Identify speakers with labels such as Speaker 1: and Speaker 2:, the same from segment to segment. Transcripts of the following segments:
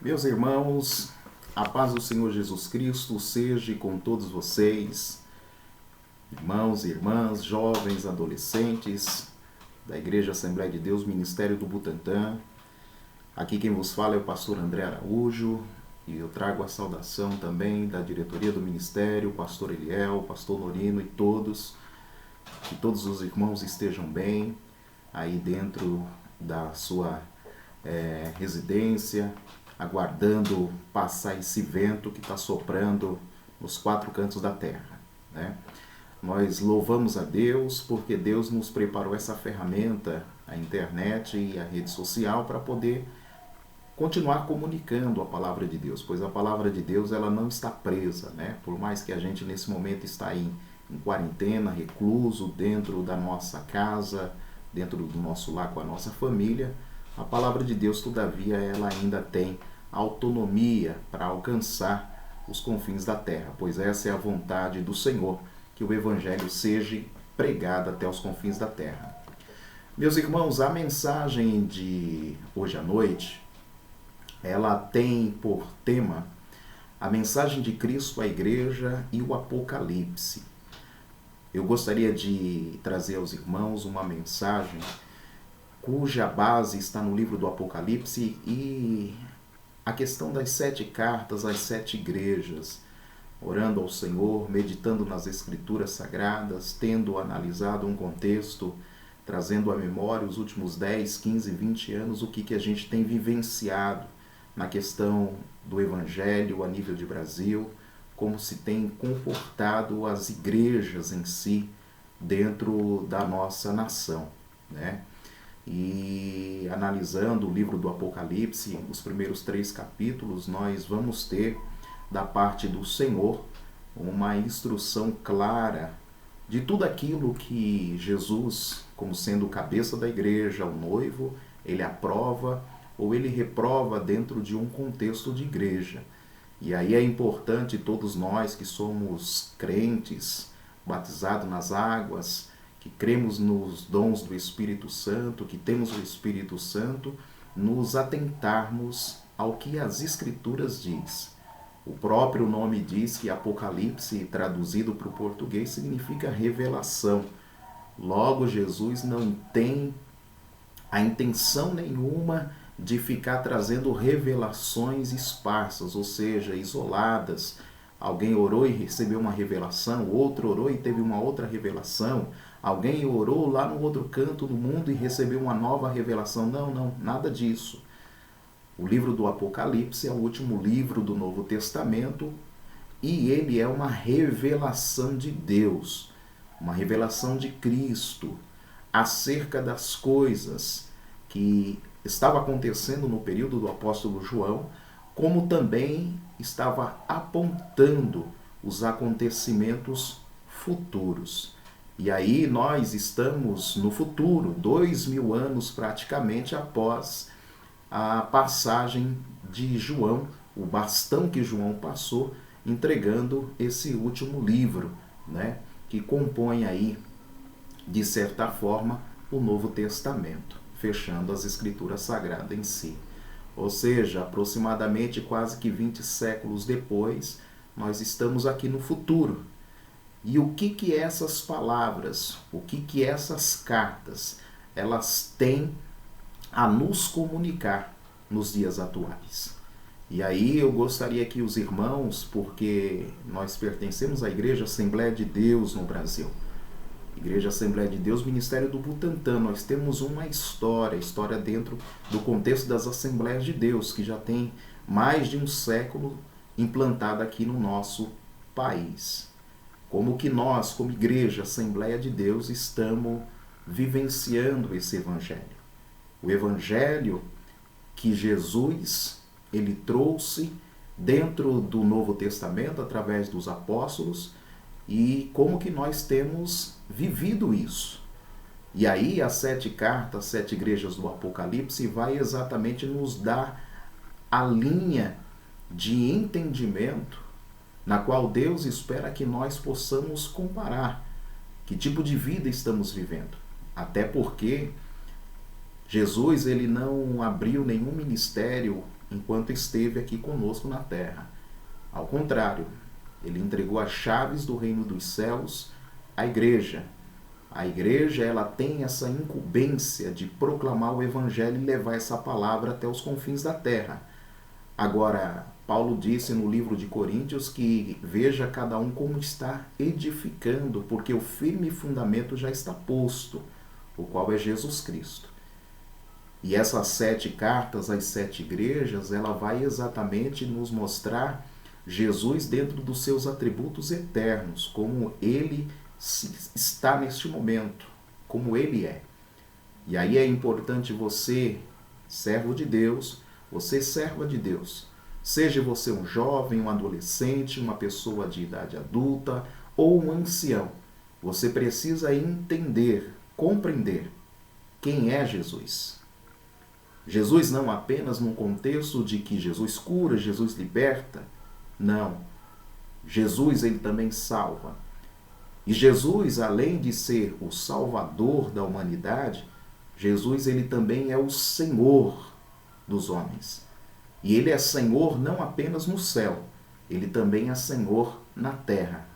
Speaker 1: Meus irmãos, a paz do Senhor Jesus Cristo seja com todos vocês, irmãos e irmãs, jovens, adolescentes da Igreja Assembleia de Deus, Ministério do Butantã. Aqui quem vos fala é o pastor André Araújo e eu trago a saudação também da diretoria do Ministério, o pastor Eliel, o pastor Norino e todos, que todos os irmãos estejam bem aí dentro da sua residência, aguardando passar esse vento que está soprando nos quatro cantos da terra, né? Nós louvamos a Deus porque Deus nos preparou essa ferramenta, a internet e a rede social, para poder continuar comunicando a palavra de Deus, pois a palavra de Deus ela não está presa, né? Por mais que a gente nesse momento está em quarentena, recluso dentro da nossa casa, dentro do nosso lar com a nossa família, a palavra de Deus, todavia, ela ainda tem autonomia para alcançar os confins da terra, pois essa é a vontade do Senhor, que o Evangelho seja pregado até os confins da terra. Meus irmãos, a mensagem de hoje à noite, ela tem por tema a mensagem de Cristo à igreja e o Apocalipse. Eu gostaria de trazer aos irmãos uma mensagem cuja base está no livro do Apocalipse e a questão das 7 cartas às 7 igrejas, orando ao Senhor, meditando nas Escrituras Sagradas, tendo analisado um contexto, trazendo à memória os últimos 10, 15, 20 anos, o que a gente tem vivenciado na questão do Evangelho a nível de Brasil, como se tem comportado as igrejas em si dentro da nossa nação, né? E analisando o livro do Apocalipse, os primeiros 3 capítulos, nós vamos ter da parte do Senhor uma instrução clara de tudo aquilo que Jesus, como sendo o cabeça da igreja, o noivo, ele aprova ou ele reprova dentro de um contexto de igreja. E aí é importante todos nós que somos crentes, batizados nas águas, que cremos nos dons do Espírito Santo, que temos o Espírito Santo, nos atentarmos ao que as Escrituras diz. O próprio nome diz que Apocalipse, traduzido para o português, significa revelação. Logo, Jesus não tem a intenção nenhuma de ficar trazendo revelações esparsas, ou seja, isoladas. Alguém orou e recebeu uma revelação, outro orou e teve uma outra revelação, alguém orou lá no outro canto do mundo e recebeu uma nova revelação. Não, nada disso. O livro do Apocalipse é o último livro do Novo Testamento e ele é uma revelação de Deus, uma revelação de Cristo acerca das coisas que estava acontecendo no período do apóstolo João, como também estava apontando os acontecimentos futuros. E aí nós estamos no futuro, 2000 anos praticamente após a passagem de João, o bastão que João passou, entregando esse último livro, né, que compõe aí, de certa forma, o Novo Testamento, fechando as Escrituras Sagradas em si. Ou seja, aproximadamente quase que 20 séculos depois, nós estamos aqui no futuro. E o que essas palavras, o que essas cartas, elas têm a nos comunicar nos dias atuais? E aí eu gostaria que os irmãos, porque nós pertencemos à Igreja Assembleia de Deus no Brasil, Igreja Assembleia de Deus, Ministério do Butantã, nós temos uma história dentro do contexto das Assembleias de Deus, que já tem mais de um século implantada aqui no nosso país. Como que nós, como Igreja Assembleia de Deus, estamos vivenciando esse Evangelho? O Evangelho que Jesus ele trouxe dentro do Novo Testamento, através dos apóstolos, e como que nós temos vivido isso. E aí as 7 cartas, 7 igrejas do Apocalipse vai exatamente nos dar a linha de entendimento na qual Deus espera que nós possamos comparar que tipo de vida estamos vivendo. Até porque Jesus ele não abriu nenhum ministério enquanto esteve aqui conosco na terra. Ao contrário, ele entregou as chaves do reino dos céus à igreja. A igreja, ela tem essa incumbência de proclamar o evangelho e levar essa palavra até os confins da terra. Agora, Paulo disse no livro de Coríntios que veja cada um como está edificando, porque o firme fundamento já está posto, o qual é Jesus Cristo. E essas 7 cartas às 7 igrejas, ela vai exatamente nos mostrar Jesus dentro dos seus atributos eternos, como ele está neste momento, como ele é. E aí é importante você, servo de Deus, você serva de Deus, seja você um jovem, um adolescente, uma pessoa de idade adulta ou um ancião, você precisa entender, compreender quem é Jesus. Jesus não apenas num contexto de que Jesus cura, Jesus liberta, não. Jesus, ele também salva. E Jesus, além de ser o Salvador da humanidade, Jesus, ele também é o Senhor dos homens. E ele é Senhor não apenas no céu, ele também é Senhor na terra.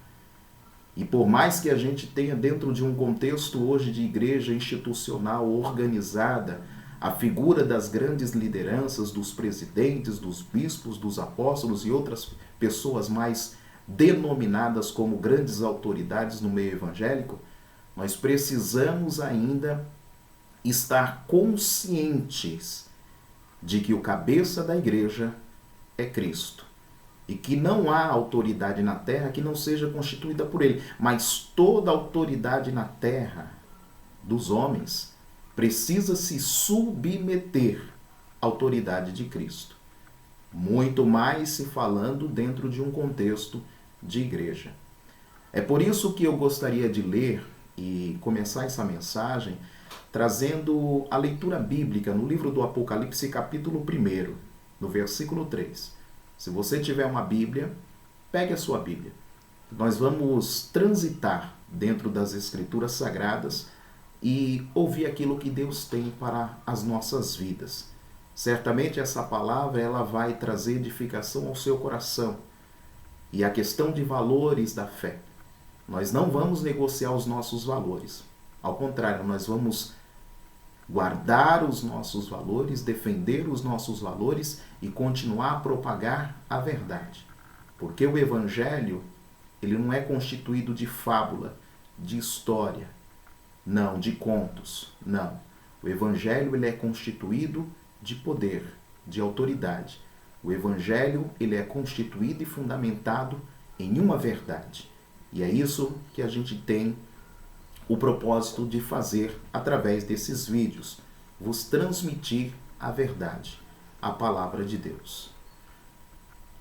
Speaker 1: E por mais que a gente tenha dentro de um contexto hoje de igreja institucional organizada, a figura das grandes lideranças, dos presidentes, dos bispos, dos apóstolos e outras pessoas mais denominadas como grandes autoridades no meio evangélico, nós precisamos ainda estar conscientes de que o cabeça da igreja é Cristo. E que não há autoridade na terra que não seja constituída por ele. Mas toda autoridade na terra dos homens precisa se submeter à autoridade de Cristo. Muito mais se falando dentro de um contexto de igreja. É por isso que eu gostaria de ler e começar essa mensagem trazendo a leitura bíblica no livro do Apocalipse, capítulo 1, no versículo 3. Se você tiver uma Bíblia, pegue a sua Bíblia. Nós vamos transitar dentro das Escrituras Sagradas e ouvir aquilo que Deus tem para as nossas vidas. Certamente essa palavra ela vai trazer edificação ao seu coração. E a questão de valores da fé. Nós não vamos negociar os nossos valores. Ao contrário, nós vamos guardar os nossos valores, defender os nossos valores e continuar a propagar a verdade. Porque o Evangelho, ele não é constituído de fábula, de história, não, de contos, não. O Evangelho, ele é constituído de poder, de autoridade. O Evangelho, ele é constituído e fundamentado em uma verdade. E é isso que a gente tem o propósito de fazer através desses vídeos. Vos transmitir a verdade, a palavra de Deus.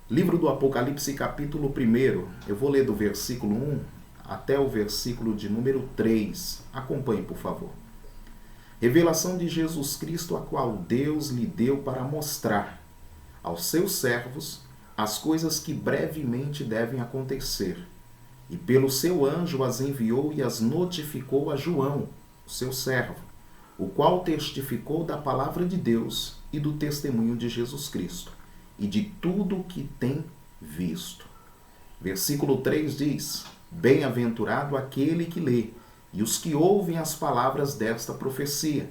Speaker 1: Livro do Apocalipse, capítulo 1. Eu vou ler do versículo 1 até o versículo de número 3. Acompanhe, por favor. Revelação de Jesus Cristo, a qual Deus lhe deu para mostrar aos seus servos as coisas que brevemente devem acontecer. E pelo seu anjo as enviou e as notificou a João, o seu servo, o qual testificou da palavra de Deus e do testemunho de Jesus Cristo, e de tudo o que tem visto. Versículo 3 diz: Bem-aventurado aquele que lê, e os que ouvem as palavras desta profecia,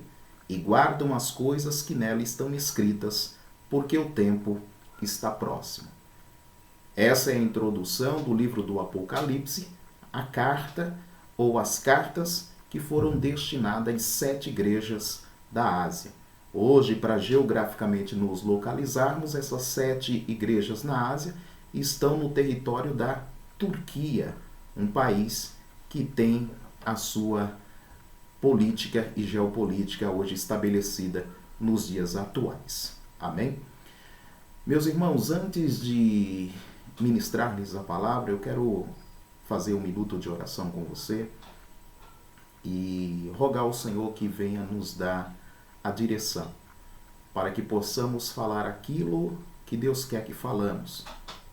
Speaker 1: e guardam as coisas que nela estão escritas, porque o tempo está próximo. Essa é a introdução do livro do Apocalipse, a carta ou as cartas que foram destinadas às 7 igrejas da Ásia. Hoje, para geograficamente nos localizarmos, essas 7 igrejas na Ásia estão no território da Turquia, um país que tem a sua política e geopolítica hoje estabelecida nos dias atuais. Amém? Meus irmãos, antes de ministrar-lhes a palavra, eu quero fazer um minuto de oração com você e rogar ao Senhor que venha nos dar a direção para que possamos falar aquilo que Deus quer que falamos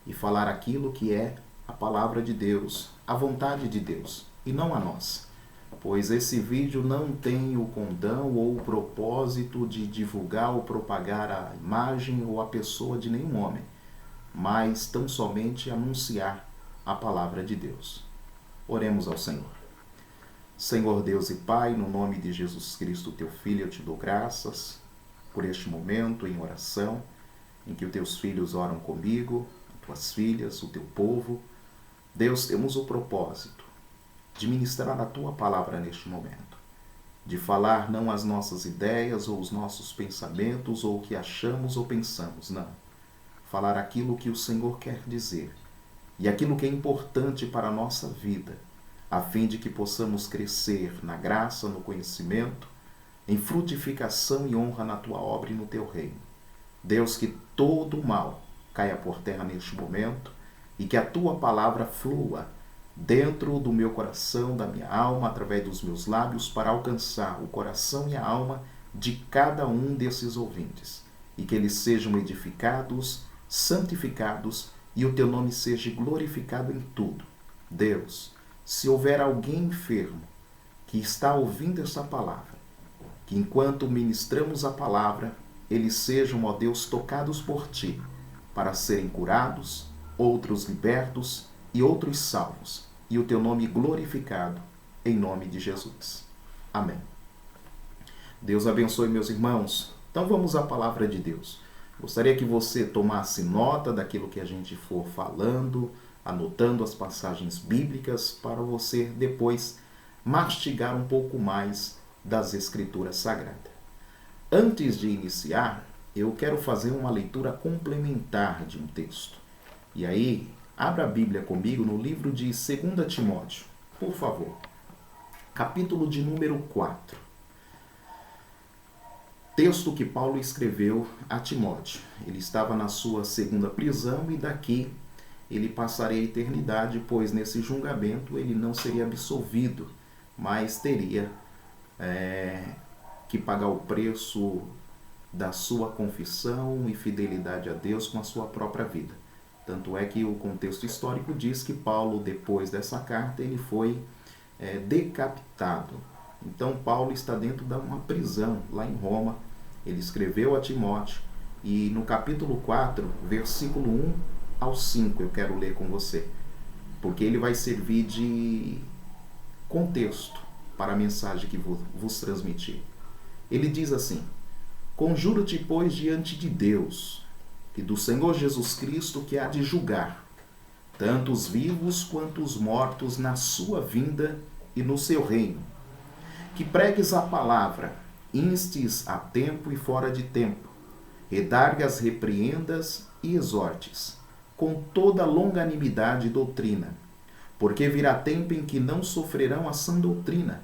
Speaker 1: e falar aquilo que é a palavra de Deus, a vontade de Deus e não a nossa. pois esse vídeo não tem o condão ou o propósito de divulgar ou propagar a imagem ou a pessoa de nenhum homem, mas tão somente anunciar a palavra de Deus. Oremos ao Senhor. Senhor Deus e Pai, no nome de Jesus Cristo, teu Filho, eu te dou graças por este momento em oração, em que os teus filhos oram comigo, as tuas filhas, o teu povo. Deus, temos o propósito de ministrar a tua palavra neste momento, de falar não as nossas ideias ou os nossos pensamentos ou o que achamos ou pensamos, não. Falar aquilo que o Senhor quer dizer e aquilo que é importante para a nossa vida, a fim de que possamos crescer na graça, no conhecimento, em frutificação e honra na tua obra e no teu reino. Deus, que todo o mal caia por terra neste momento e que a tua palavra flua dentro do meu coração, da minha alma, através dos meus lábios, para alcançar o coração e a alma de cada um desses ouvintes, e que eles sejam edificados, santificados, e o teu nome seja glorificado em tudo. Deus, se houver alguém enfermo que está ouvindo esta palavra, que enquanto ministramos a palavra, eles sejam, ó Deus, tocados por ti, para serem curados, outros libertos e outros salvos, e o teu nome glorificado, em nome de Jesus. Amém. Deus abençoe, meus irmãos. Então vamos à palavra de Deus. Gostaria que você tomasse nota daquilo que a gente for falando, anotando as passagens bíblicas, para você depois mastigar um pouco mais das Escrituras Sagradas. Antes de iniciar, eu quero fazer uma leitura complementar de um texto. E aí, abra a Bíblia comigo no livro de 2 Timóteo, por favor. Capítulo de número 4. Texto que Paulo escreveu a Timóteo. Ele estava na sua segunda prisão e daqui ele passaria a eternidade, pois nesse julgamento ele não seria absolvido, mas teria que pagar o preço da sua confissão e fidelidade a Deus com a sua própria vida. Tanto é que o contexto histórico diz que Paulo, depois dessa carta, ele foi decapitado. Então Paulo está dentro de uma prisão lá em Roma. Ele escreveu a Timóteo e no capítulo 4, versículo 1 ao 5, eu quero ler com você, porque ele vai servir de contexto para a mensagem que vos transmiti. Ele diz assim: Conjuro-te, pois, diante de Deus e do Senhor Jesus Cristo, que há de julgar tanto os vivos quanto os mortos na sua vinda e no seu reino, que pregues a palavra, instes a tempo e fora de tempo, redargas, repreendas e exortes, com toda longanimidade e doutrina, porque virá tempo em que não sofrerão a sã doutrina,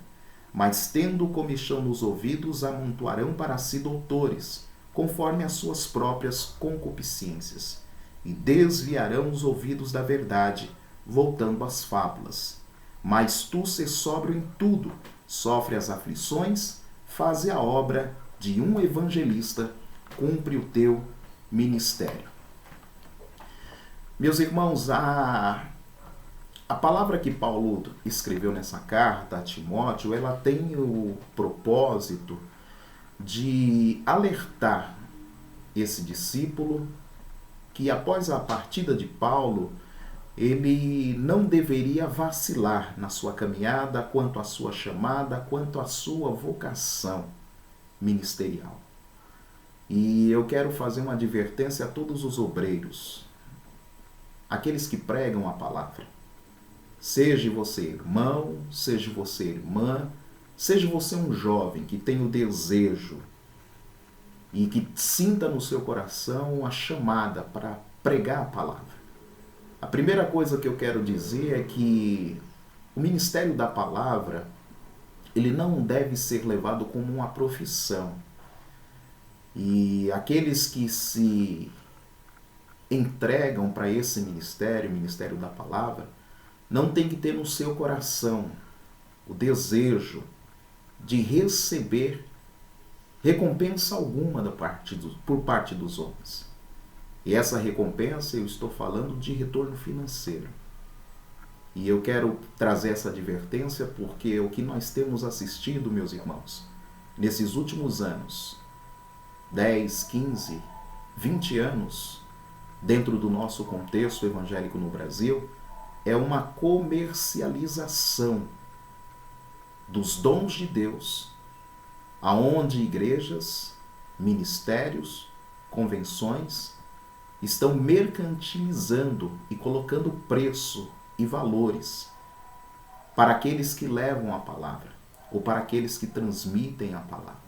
Speaker 1: mas tendo comichão nos ouvidos, amontoarão para si doutores, conforme as suas próprias concupiscências, e desviarão os ouvidos da verdade, voltando às fábulas. Mas tu, se sóbrio em tudo, sofre as aflições, faze a obra de um evangelista, cumpre o teu ministério. Meus irmãos, a palavra que Paulo escreveu nessa carta a Timóteo, ela tem o propósito de alertar esse discípulo que após a partida de Paulo, ele não deveria vacilar na sua caminhada quanto à sua chamada, quanto à sua vocação ministerial. E eu quero fazer uma advertência a todos os obreiros, aqueles que pregam a palavra. Seja você irmão, seja você irmã, seja você um jovem que tem o desejo e que sinta no seu coração a chamada para pregar a palavra. A primeira coisa que eu quero dizer é que o ministério da palavra, ele não deve ser levado como uma profissão. E aqueles que se entregam para esse ministério, o ministério da palavra, não tem que ter no seu coração o desejo de receber recompensa alguma por parte dos homens. E essa recompensa eu estou falando de retorno financeiro. E eu quero trazer essa advertência porque o que nós temos assistido, meus irmãos, nesses últimos anos, 10, 15, 20 anos, dentro do nosso contexto evangélico no Brasil, é uma comercialização dos dons de Deus, aonde igrejas, ministérios, convenções estão mercantilizando e colocando preço e valores para aqueles que levam a palavra ou para aqueles que transmitem a palavra.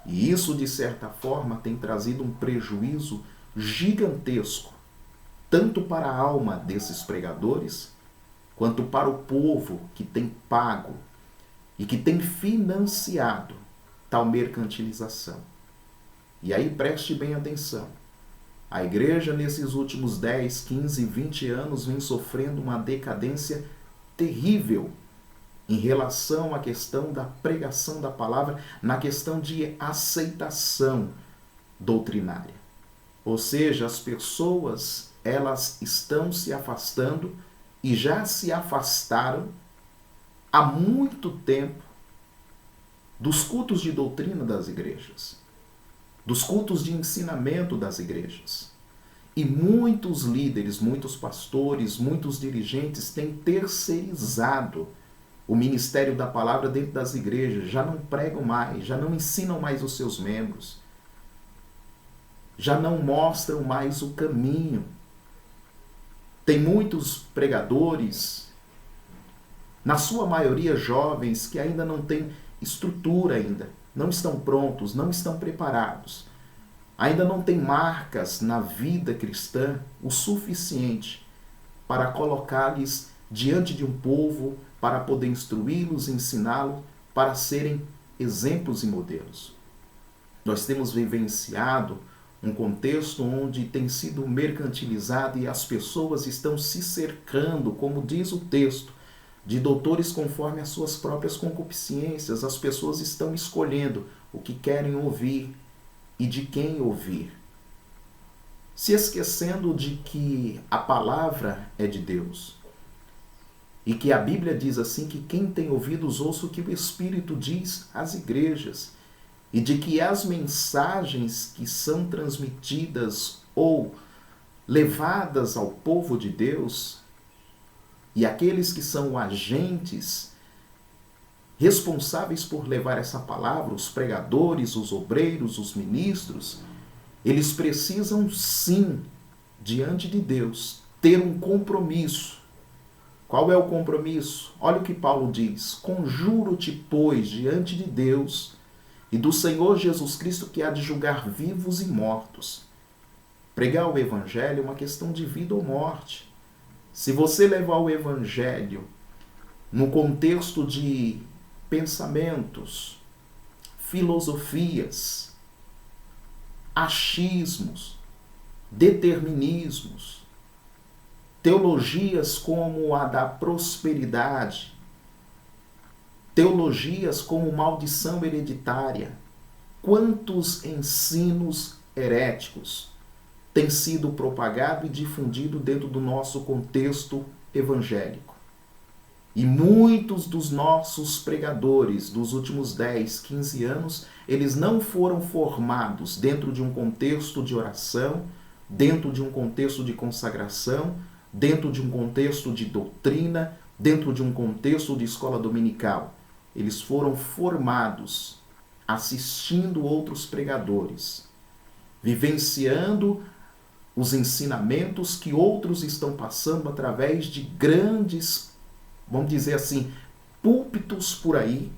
Speaker 1: E isso, de certa forma, tem trazido um prejuízo gigantesco, tanto para a alma desses pregadores, quanto para o povo que tem pago e que tem financiado tal mercantilização. E aí preste bem atenção. A igreja, nesses últimos 10, 15, 20 anos, vem sofrendo uma decadência terrível em relação à questão da pregação da palavra, na questão de aceitação doutrinária. Ou seja, as pessoas, elas estão se afastando e já se afastaram há muito tempo dos cultos de doutrina das igrejas, dos cultos de ensinamento das igrejas. E muitos líderes, muitos pastores, muitos dirigentes têm terceirizado o ministério da palavra dentro das igrejas, já não pregam mais, já não ensinam mais os seus membros, já não mostram mais o caminho. Tem muitos pregadores, na sua maioria jovens, que ainda não têm estrutura ainda, não estão prontos, não estão preparados, ainda não têm marcas na vida cristã o suficiente para colocar-lhes diante de um povo, para poder instruí-los, ensiná-los, para serem exemplos e modelos. Nós temos vivenciado um contexto onde tem sido mercantilizado e as pessoas estão se cercando, como diz o texto, de doutores conforme as suas próprias concupiscências. As pessoas estão escolhendo o que querem ouvir e de quem ouvir, se esquecendo de que a palavra é de Deus e que a Bíblia diz assim, que quem tem ouvidos ouça o que o Espírito diz às igrejas, e de que as mensagens que são transmitidas ou levadas ao povo de Deus e aqueles que são agentes responsáveis por levar essa palavra, os pregadores, os obreiros, os ministros, eles precisam sim, diante de Deus, ter um compromisso. Qual é o compromisso? Olha o que Paulo diz: conjuro-te, pois, diante de Deus e do Senhor Jesus Cristo, que há de julgar vivos e mortos. Pregar o Evangelho é uma questão de vida ou morte. Se você levar o Evangelho no contexto de pensamentos, filosofias, achismos, determinismos, teologias como a da prosperidade, teologias como maldição hereditária, quantos ensinos heréticos têm sido propagado e difundido dentro do nosso contexto evangélico. E muitos dos nossos pregadores dos últimos 10, 15 anos, eles não foram formados dentro de um contexto de oração, dentro de um contexto de consagração, dentro de um contexto de doutrina, dentro de um contexto de escola dominical. Eles foram formados assistindo outros pregadores, vivenciando os ensinamentos que outros estão passando através de grandes, vamos dizer assim, púlpitos por aí,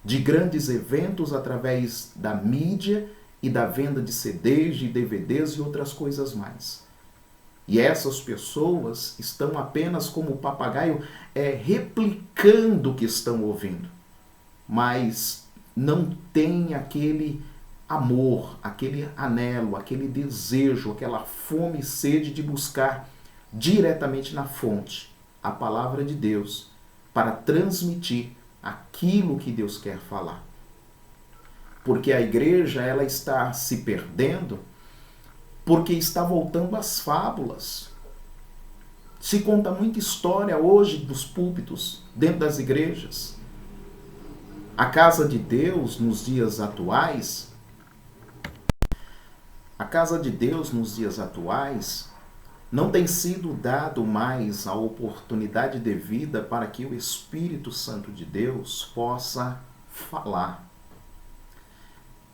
Speaker 1: de grandes eventos através da mídia e da venda de CDs, de DVDs e outras coisas mais. E essas pessoas estão apenas como papagaio replicando o que estão ouvindo, mas não tem aquele amor, aquele anelo, aquele desejo, aquela fome e sede de buscar diretamente na fonte a palavra de Deus para transmitir aquilo que Deus quer falar. Porque a igreja, ela está se perdendo porque está voltando às fábulas. Se conta muita história hoje dos púlpitos, dentro das igrejas. A casa de Deus nos dias atuais, não tem sido dado mais a oportunidade devida para que o Espírito Santo de Deus possa falar.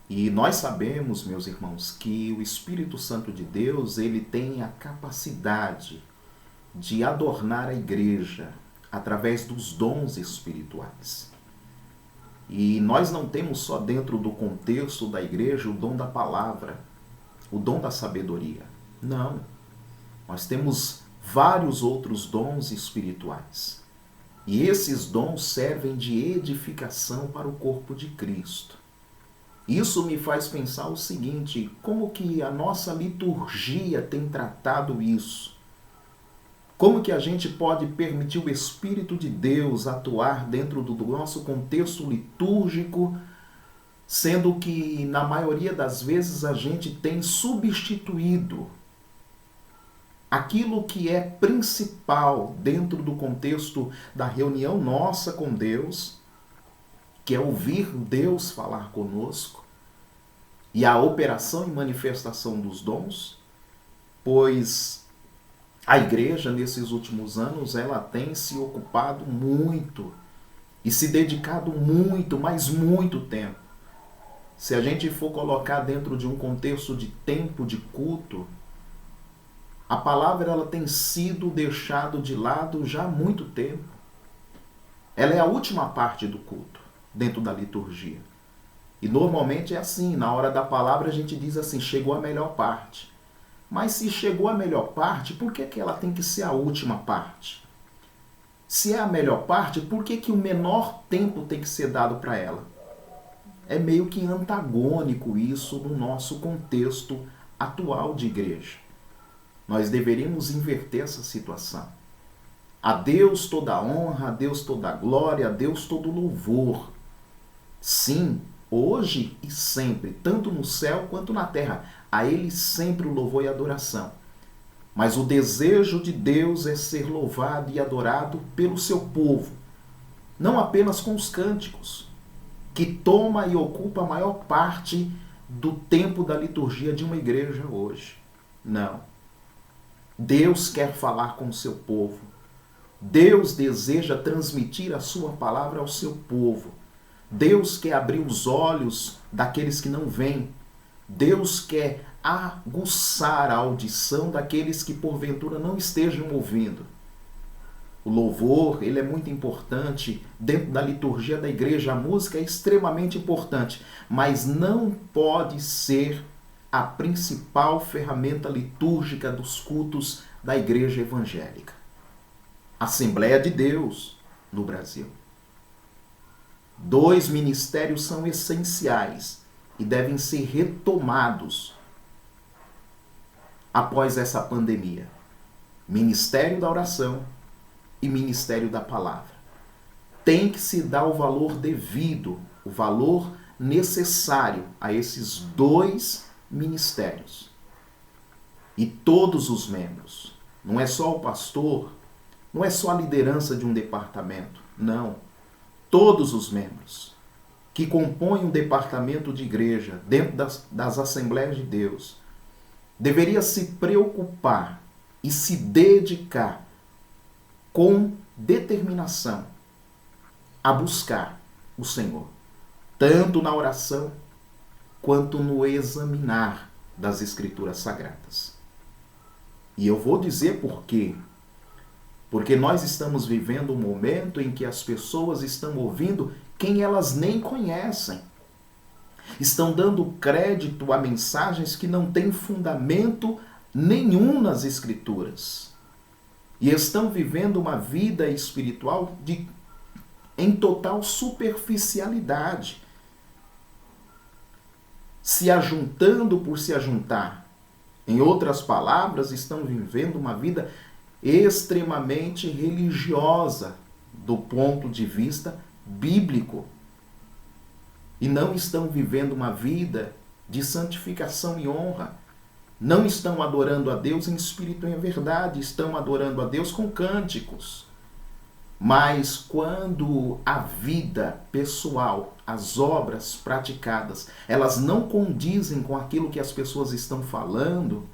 Speaker 1: E nós sabemos, meus irmãos, que o Espírito Santo de Deus, ele tem a capacidade de adornar a igreja através dos dons espirituais. E nós não temos só dentro do contexto da igreja o dom da palavra, o dom da sabedoria. Não. Nós temos vários outros dons espirituais. E esses dons servem de edificação para o corpo de Cristo. Isso me faz pensar o seguinte: como que a nossa liturgia tem tratado isso? Como que a gente pode permitir o Espírito de Deus atuar dentro do nosso contexto litúrgico, sendo que, na maioria das vezes, a gente tem substituído aquilo que é principal dentro do contexto da reunião nossa com Deus, que é ouvir Deus falar conosco, e a operação e manifestação dos dons, pois a igreja, nesses últimos anos, ela tem se ocupado muito e se dedicado muito, mas muito tempo. Se a gente for colocar dentro de um contexto de tempo de culto, a palavra ela tem sido deixada de lado já há muito tempo. Ela é a última parte do culto, dentro da liturgia. E normalmente é assim, na hora da palavra a gente diz assim, chegou a melhor parte. Mas se chegou a melhor parte, por que ela tem que ser a última parte? Se é a melhor parte, por que o menor tempo tem que ser dado para ela? É meio que antagônico isso no nosso contexto atual de igreja. Nós deveríamos inverter essa situação. A Deus toda a honra, a Deus toda a glória, a Deus todo o louvor. Sim, hoje e sempre, tanto no céu quanto na terra, a Ele sempre o louvor e adoração. Mas o desejo de Deus é ser louvado e adorado pelo seu povo, não apenas com os cânticos, que toma e ocupa a maior parte do tempo da liturgia de uma igreja hoje. Não. Deus quer falar com o seu povo. Deus deseja transmitir a sua palavra ao seu povo. Deus quer abrir os olhos daqueles que não veem. Deus quer aguçar a audição daqueles que porventura não estejam ouvindo. O louvor, ele é muito importante dentro da liturgia da igreja. A música é extremamente importante, mas não pode ser a principal ferramenta litúrgica dos cultos da igreja evangélica. Assembleia de Deus no Brasil. 2 ministérios são essenciais e devem ser retomados após essa pandemia. Ministério da oração e ministério da palavra. Tem que se dar o valor devido, o valor necessário a esses 2 ministérios. E todos os membros. Não é só o pastor, não é só a liderança de um departamento. Não. Todos os membros que compõem um departamento de igreja dentro das Assembleias de Deus deveria se preocupar e se dedicar com determinação a buscar o Senhor, tanto na oração quanto no examinar das Escrituras Sagradas. E eu vou dizer por quê. Porque nós estamos vivendo um momento em que as pessoas estão ouvindo quem elas nem conhecem. Estão dando crédito a mensagens que não têm fundamento nenhum nas Escrituras. E estão vivendo uma vida espiritual em total superficialidade. Se ajuntando por se ajuntar. Em outras palavras, estão vivendo uma vida extremamente religiosa do ponto de vista bíblico. E não estão vivendo uma vida de santificação e honra. Não estão adorando a Deus em espírito e em verdade, estão adorando a Deus com cânticos. Mas quando a vida pessoal, as obras praticadas, elas não condizem com aquilo que as pessoas estão falando,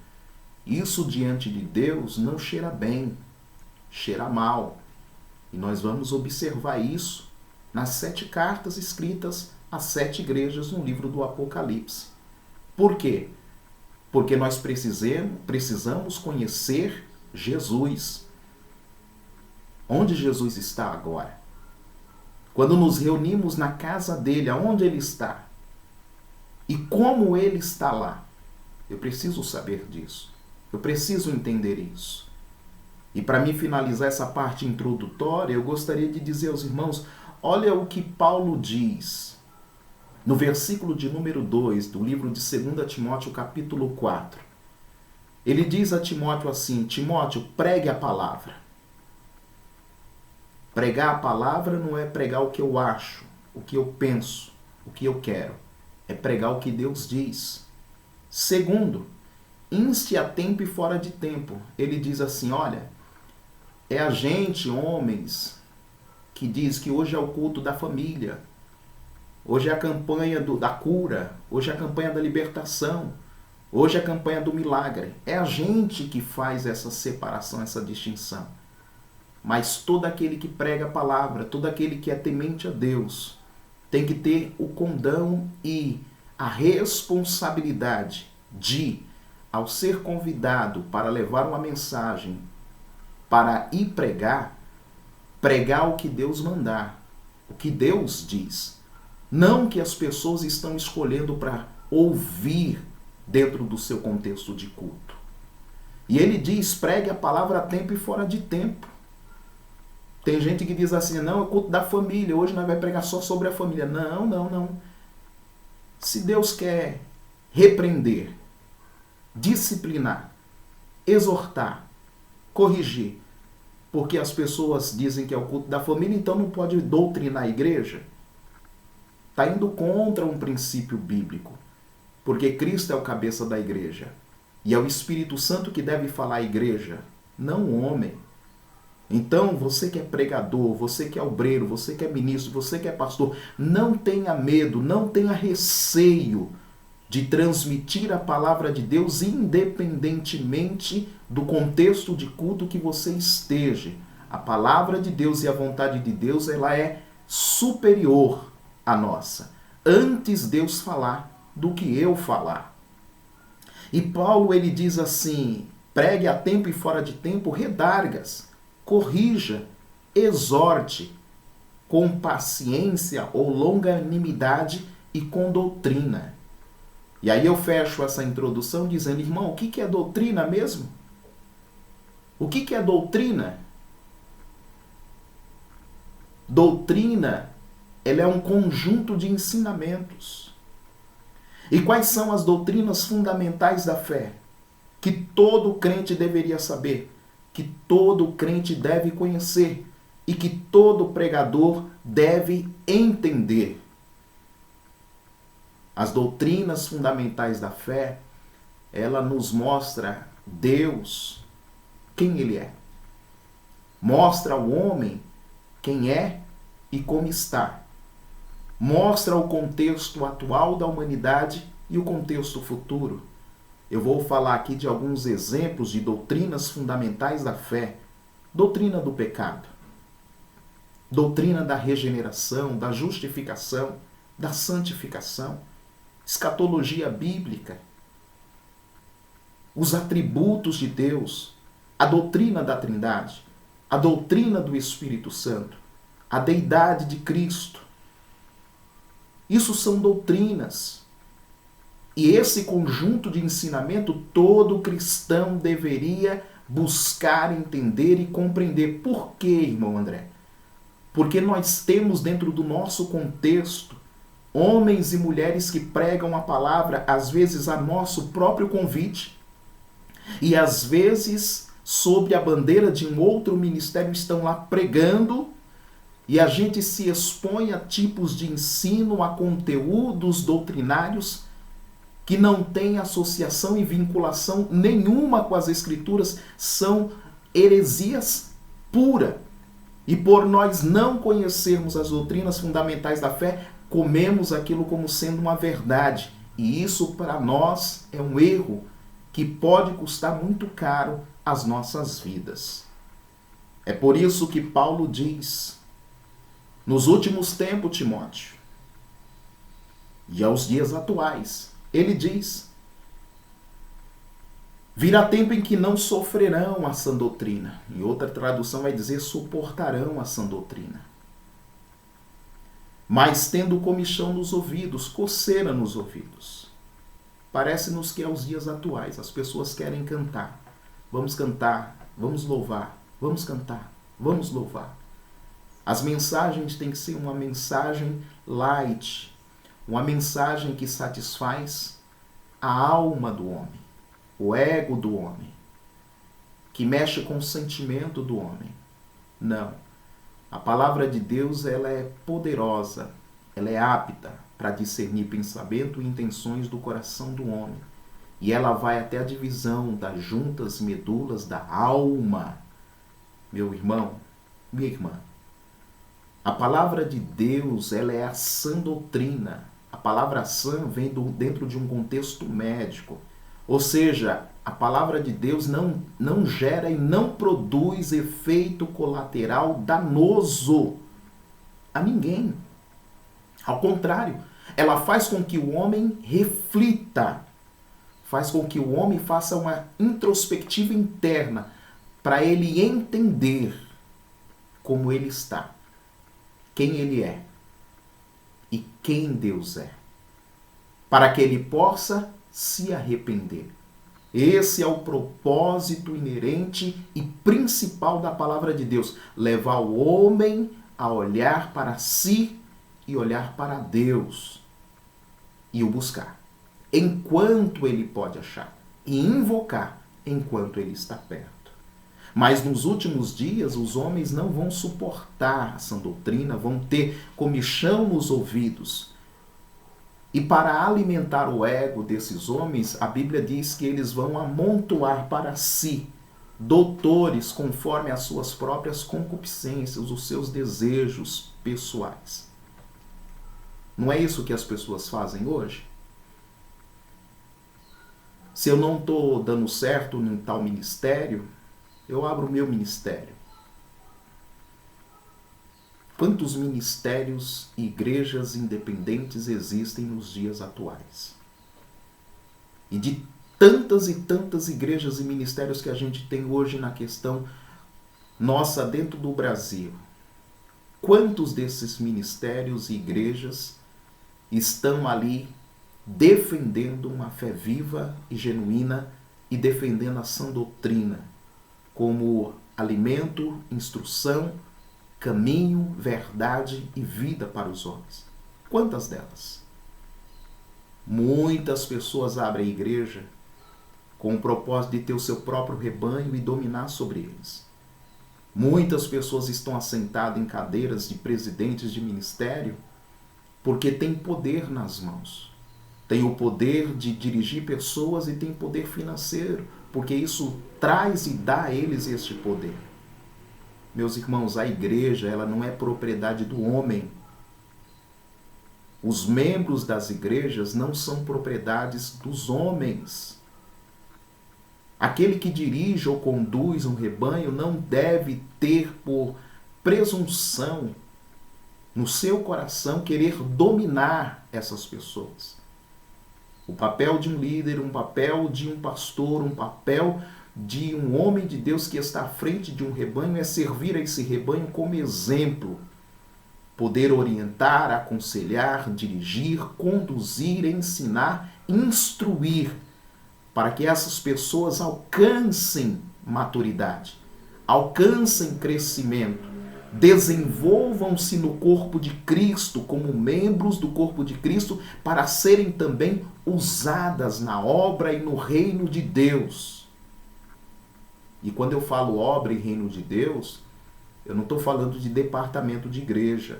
Speaker 1: isso diante de Deus não cheira bem, cheira mal. E nós vamos observar isso nas 7 cartas escritas às 7 igrejas no livro do Apocalipse. Por quê? Porque nós precisamos conhecer Jesus. Onde Jesus está agora? Quando nos reunimos na casa dele, aonde ele está? E como ele está lá? Eu preciso saber disso. Eu preciso entender isso. E para mim finalizar essa parte introdutória, eu gostaria de dizer aos irmãos, olha o que Paulo diz no versículo de número 2 do livro de 2 Timóteo, capítulo 4. Ele diz a Timóteo assim: Timóteo, pregue a palavra. Pregar a palavra não é pregar o que eu acho, o que eu penso, o que eu quero. É pregar o que Deus diz. Segundo, inste a tempo e fora de tempo. Ele diz assim, olha, é a gente, homens, que diz que hoje é o culto da família, hoje é a campanha da cura, hoje é a campanha da libertação, hoje é a campanha do milagre. É a gente que faz essa separação, essa distinção. Mas todo aquele que prega a palavra, todo aquele que é temente a Deus, tem que ter o condão e a responsabilidade de, ao ser convidado para levar uma mensagem, para ir pregar o que Deus mandar, o que Deus diz. Não que as pessoas estão escolhendo para ouvir dentro do seu contexto de culto. E ele diz, pregue a palavra a tempo e fora de tempo. Tem gente que diz assim, não, é o culto da família, hoje nós vamos pregar só sobre a família. Não, não, não. Se Deus quer repreender, disciplinar, exortar, corrigir, porque as pessoas dizem que é o culto da família, então não pode doutrinar a igreja, está indo contra um princípio bíblico, porque Cristo é o cabeça da igreja, e é o Espírito Santo que deve falar à igreja, não o homem. Então, você que é pregador, você que é obreiro, você que é ministro, você que é pastor, não tenha medo, não tenha receio de transmitir a palavra de Deus independentemente do contexto de culto que você esteja. A palavra de Deus e a vontade de Deus, ela é superior à nossa. Antes Deus falar do que eu falar. E Paulo, ele diz assim, pregue a tempo e fora de tempo, redargas, corrija, exorte, com paciência ou longanimidade e com doutrina. E aí eu fecho essa introdução dizendo, irmão, o que é doutrina mesmo? O que é doutrina? Doutrina, ela é um conjunto de ensinamentos. E quais são as doutrinas fundamentais da fé? Que todo crente deveria saber, que todo crente deve conhecer e que todo pregador deve entender. As doutrinas fundamentais da fé, ela nos mostra Deus, quem Ele é. Mostra ao homem quem é e como está. Mostra o contexto atual da humanidade e o contexto futuro. Eu vou falar aqui de alguns exemplos de doutrinas fundamentais da fé. Doutrina do pecado. Doutrina da regeneração, da justificação, da santificação. Escatologia bíblica. Os atributos de Deus. A doutrina da Trindade. A doutrina do Espírito Santo. A deidade de Cristo. Isso são doutrinas. E esse conjunto de ensinamento todo cristão deveria buscar entender e compreender. Por quê, irmão André? Porque nós temos dentro do nosso contexto homens e mulheres que pregam a palavra, às vezes a nosso próprio convite, e às vezes, sob a bandeira de um outro ministério, estão lá pregando, e a gente se expõe a tipos de ensino, a conteúdos doutrinários que não têm associação e vinculação nenhuma com as Escrituras, são heresias pura. E por nós não conhecermos as doutrinas fundamentais da fé, comemos aquilo como sendo uma verdade. E isso para nós é um erro que pode custar muito caro às nossas vidas. É por isso que Paulo diz, nos últimos tempos, Timóteo, e aos dias atuais, ele diz, virá tempo em que não sofrerão a sã doutrina. Em outra tradução vai dizer, suportarão a sã doutrina. Mas tendo comichão nos ouvidos, coceira nos ouvidos. Parece-nos que é os dias atuais. As pessoas querem cantar. Vamos cantar, vamos louvar, vamos cantar, vamos louvar. As mensagens têm que ser uma mensagem light, uma mensagem que satisfaz a alma do homem, o ego do homem, que mexe com o sentimento do homem. Não. A palavra de Deus, ela é poderosa, ela é apta para discernir pensamento e intenções do coração do homem. E ela vai até a divisão das juntas medulas da alma. Meu irmão, minha irmã, a palavra de Deus, ela é a sã doutrina. A palavra sã vem dentro de um contexto médico. Ou seja, a palavra de Deus não gera e não produz efeito colateral danoso a ninguém. Ao contrário, ela faz com que o homem reflita, faz com que o homem faça uma introspectiva interna para ele entender como ele está, quem ele é e quem Deus é, para que ele possa se arrepender. Esse é o propósito inerente e principal da palavra de Deus, levar o homem a olhar para si e olhar para Deus e o buscar, enquanto ele pode achar, e invocar enquanto ele está perto. Mas nos últimos dias, os homens não vão suportar a sã doutrina, vão ter comichão nos ouvidos. E para alimentar o ego desses homens, a Bíblia diz que eles vão amontoar para si doutores conforme as suas próprias concupiscências, os seus desejos pessoais. Não é isso que as pessoas fazem hoje? Se eu não estou dando certo em tal ministério, eu abro o meu ministério. Quantos ministérios e igrejas independentes existem nos dias atuais? E de tantas e tantas igrejas e ministérios que a gente tem hoje na questão nossa dentro do Brasil, quantos desses ministérios e igrejas estão ali defendendo uma fé viva e genuína e defendendo a sã doutrina como alimento, instrução, caminho, verdade e vida para os homens? Quantas delas? Muitas pessoas abrem a igreja com o propósito de ter o seu próprio rebanho e dominar sobre eles. Muitas pessoas estão assentadas em cadeiras de presidentes de ministério porque têm poder nas mãos. Tem o poder de dirigir pessoas e tem poder financeiro, porque isso traz e dá a eles este poder. Meus irmãos, a igreja, ela não é propriedade do homem. Os membros das igrejas não são propriedades dos homens. Aquele que dirige ou conduz um rebanho não deve ter por presunção no seu coração querer dominar essas pessoas. O papel de um líder, um papel de um pastor, um papel de um homem de Deus que está à frente de um rebanho é servir a esse rebanho como exemplo. Poder orientar, aconselhar, dirigir, conduzir, ensinar, instruir, para que essas pessoas alcancem maturidade, alcancem crescimento, desenvolvam-se no corpo de Cristo, como membros do corpo de Cristo, para serem também usadas na obra e no reino de Deus. E quando eu falo obra e reino de Deus, eu não estou falando de departamento de igreja.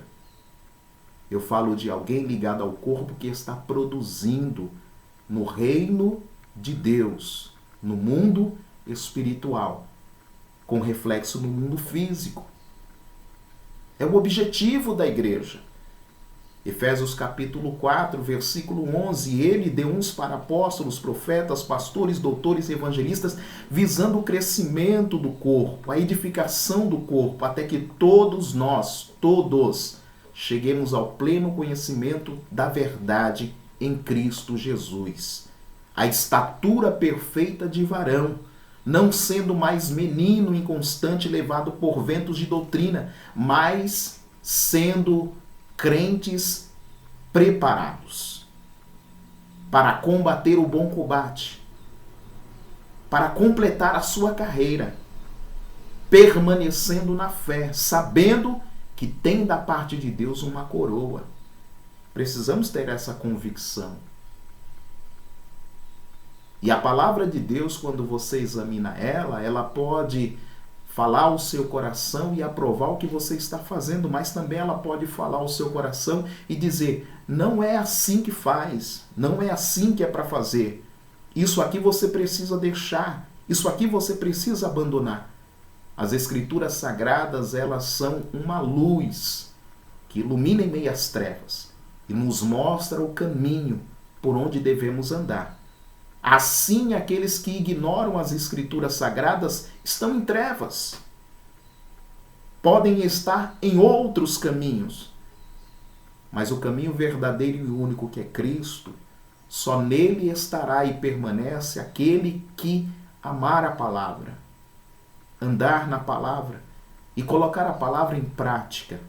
Speaker 1: Eu falo de alguém ligado ao corpo que está produzindo no reino de Deus, no mundo espiritual, com reflexo no mundo físico. É o objetivo da igreja. Efésios capítulo 4, versículo 11, ele deu uns para apóstolos, profetas, pastores, doutores e evangelistas, visando o crescimento do corpo, a edificação do corpo, até que todos nós, cheguemos ao pleno conhecimento da verdade em Cristo Jesus. A estatura perfeita de varão, não sendo mais menino inconstante levado por ventos de doutrina, mas sendo crentes preparados para combater o bom combate, para completar a sua carreira, permanecendo na fé, sabendo que tem da parte de Deus uma coroa. Precisamos ter essa convicção. E a palavra de Deus, quando você examina ela pode falar ao seu coração e aprovar o que você está fazendo, mas também ela pode falar ao seu coração e dizer, não é assim que faz, não é assim que é para fazer. Isso aqui você precisa deixar, isso aqui você precisa abandonar. As Escrituras Sagradas, elas são uma luz que ilumina em meio às trevas e nos mostra o caminho por onde devemos andar. Assim, aqueles que ignoram as Escrituras Sagradas estão em trevas. Podem estar em outros caminhos. Mas o caminho verdadeiro e único que é Cristo, só nele estará e permanece aquele que amar a palavra, andar na palavra e colocar a palavra em prática.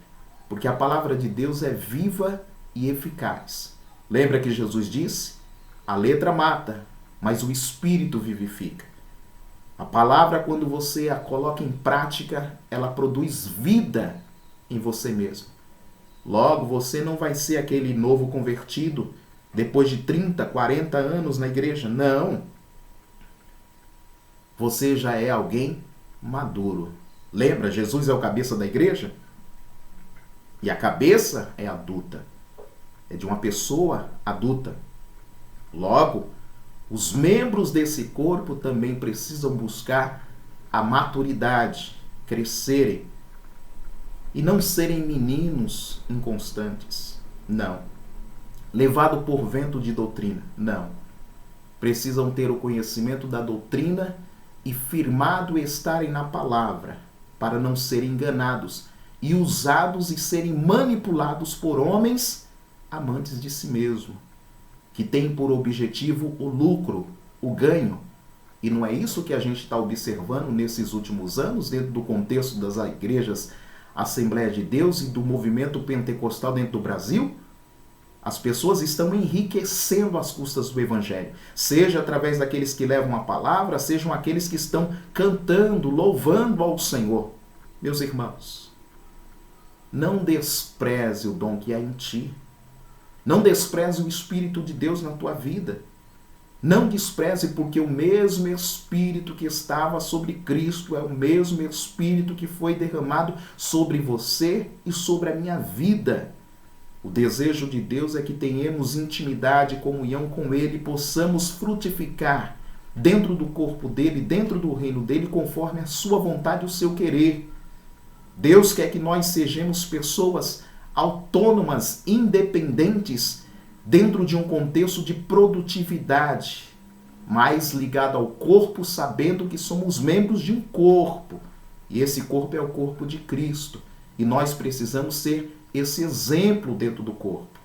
Speaker 1: Porque a palavra de Deus é viva e eficaz. Lembra que Jesus disse? A letra mata, mas o Espírito vivifica. A palavra, quando você a coloca em prática, ela produz vida em você mesmo. Logo, você não vai ser aquele novo convertido depois de 30, 40 anos na igreja. Não. Você já é alguém maduro. Lembra, Jesus é o cabeça da igreja? E a cabeça é adulta. É de uma pessoa adulta. Logo, os membros desse corpo também precisam buscar a maturidade, crescerem e não serem meninos inconstantes. Não. Levado por vento de doutrina. Não. Precisam ter o conhecimento da doutrina e firmado estarem na palavra, para não serem enganados e usados e serem manipulados por homens amantes de si mesmo, que tem por objetivo o lucro, o ganho. E não é isso que a gente está observando nesses últimos anos, dentro do contexto das igrejas Assembleia de Deus e do movimento pentecostal dentro do Brasil? As pessoas estão enriquecendo às custas do Evangelho, seja através daqueles que levam a palavra, sejam aqueles que estão cantando, louvando ao Senhor. Meus irmãos, não despreze o dom que há em ti. Não despreze o Espírito de Deus na tua vida. Não despreze, porque o mesmo Espírito que estava sobre Cristo é o mesmo Espírito que foi derramado sobre você e sobre a minha vida. O desejo de Deus é que tenhamos intimidade e comunhão com Ele, possamos frutificar dentro do corpo dEle, dentro do reino dEle, conforme a sua vontade e o seu querer. Deus quer que nós sejamos pessoas autônomas, independentes, dentro de um contexto de produtividade, mais ligado ao corpo, sabendo que somos membros de um corpo. E esse corpo é o corpo de Cristo. E nós precisamos ser esse exemplo dentro do corpo.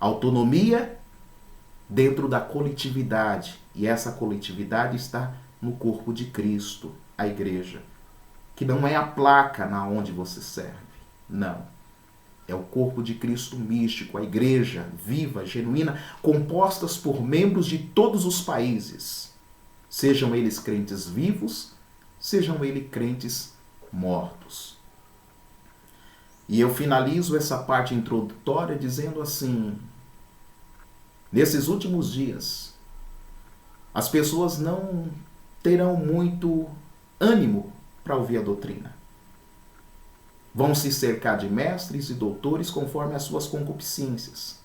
Speaker 1: Autonomia dentro da coletividade. E essa coletividade está no corpo de Cristo, a igreja. Que não é a placa na onde você serve. Não. É o corpo de Cristo místico, a igreja viva, genuína, compostas por membros de todos os países. Sejam eles crentes vivos, sejam eles crentes mortos. E eu finalizo essa parte introdutória dizendo assim: nesses últimos dias, as pessoas não terão muito ânimo para ouvir a doutrina. Vão se cercar de mestres e doutores conforme as suas concupiscências.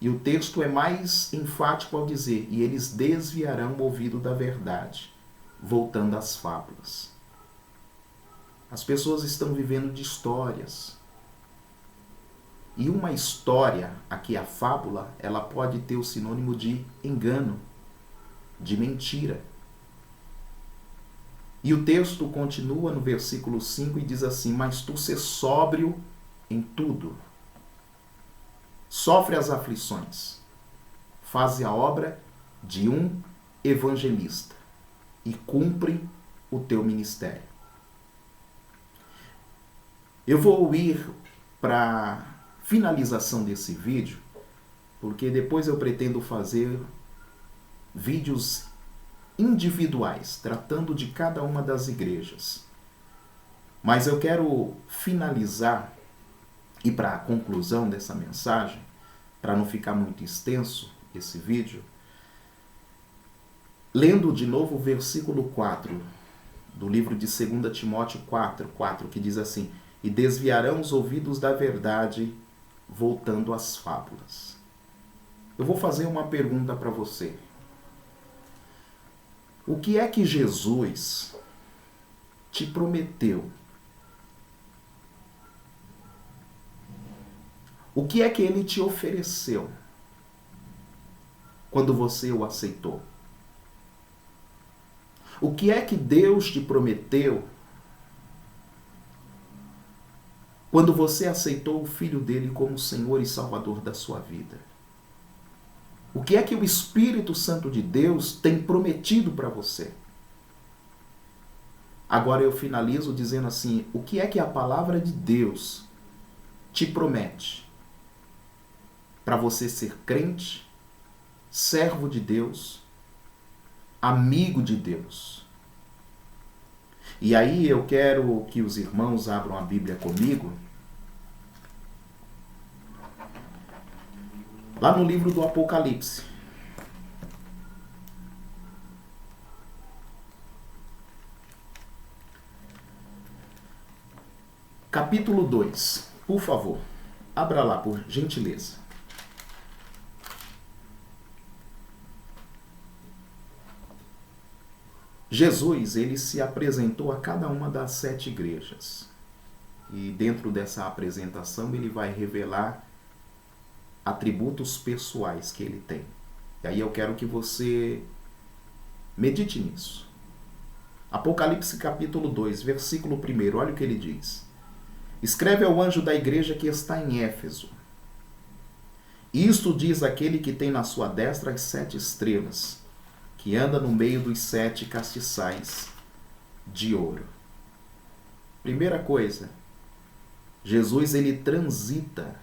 Speaker 1: E o texto é mais enfático ao dizer: e eles desviarão o ouvido da verdade, voltando às fábulas. As pessoas estão vivendo de histórias. E uma história, aqui a fábula, ela pode ter o sinônimo de engano, de mentira. E o texto continua no versículo 5 e diz assim: mas tu ser sóbrio em tudo, sofre as aflições, faze a obra de um evangelista e cumpre o teu ministério. Eu vou ir para a finalização desse vídeo, porque depois eu pretendo fazer vídeos individuais, tratando de cada uma das igrejas. Mas eu quero finalizar, e para a conclusão dessa mensagem, para não ficar muito extenso esse vídeo, lendo de novo o versículo 4 do livro de 2 Timóteo 4, que diz assim: e desviarão os ouvidos da verdade, voltando às fábulas. Eu vou fazer uma pergunta para você. O que é que Jesus te prometeu? O que é que ele te ofereceu quando você o aceitou? O que é que Deus te prometeu quando você aceitou o Filho dele como Senhor e Salvador da sua vida? O que é que o Espírito Santo de Deus tem prometido para você? Agora eu finalizo dizendo assim: o que é que a palavra de Deus te promete para você ser crente, servo de Deus, amigo de Deus? E aí eu quero que os irmãos abram a Bíblia comigo, lá no livro do Apocalipse. Capítulo 2, por favor, abra lá, por gentileza. Jesus, ele se apresentou a cada uma das 7 igrejas. E dentro dessa apresentação ele vai revelar atributos pessoais que ele tem. E aí eu quero que você medite nisso. Apocalipse capítulo 2, versículo 1, olha o que ele diz. Escreve ao anjo da igreja que está em Éfeso: isto diz aquele que tem na sua destra as 7 estrelas, que anda no meio dos 7 castiçais de ouro. Primeira coisa, Jesus ele transita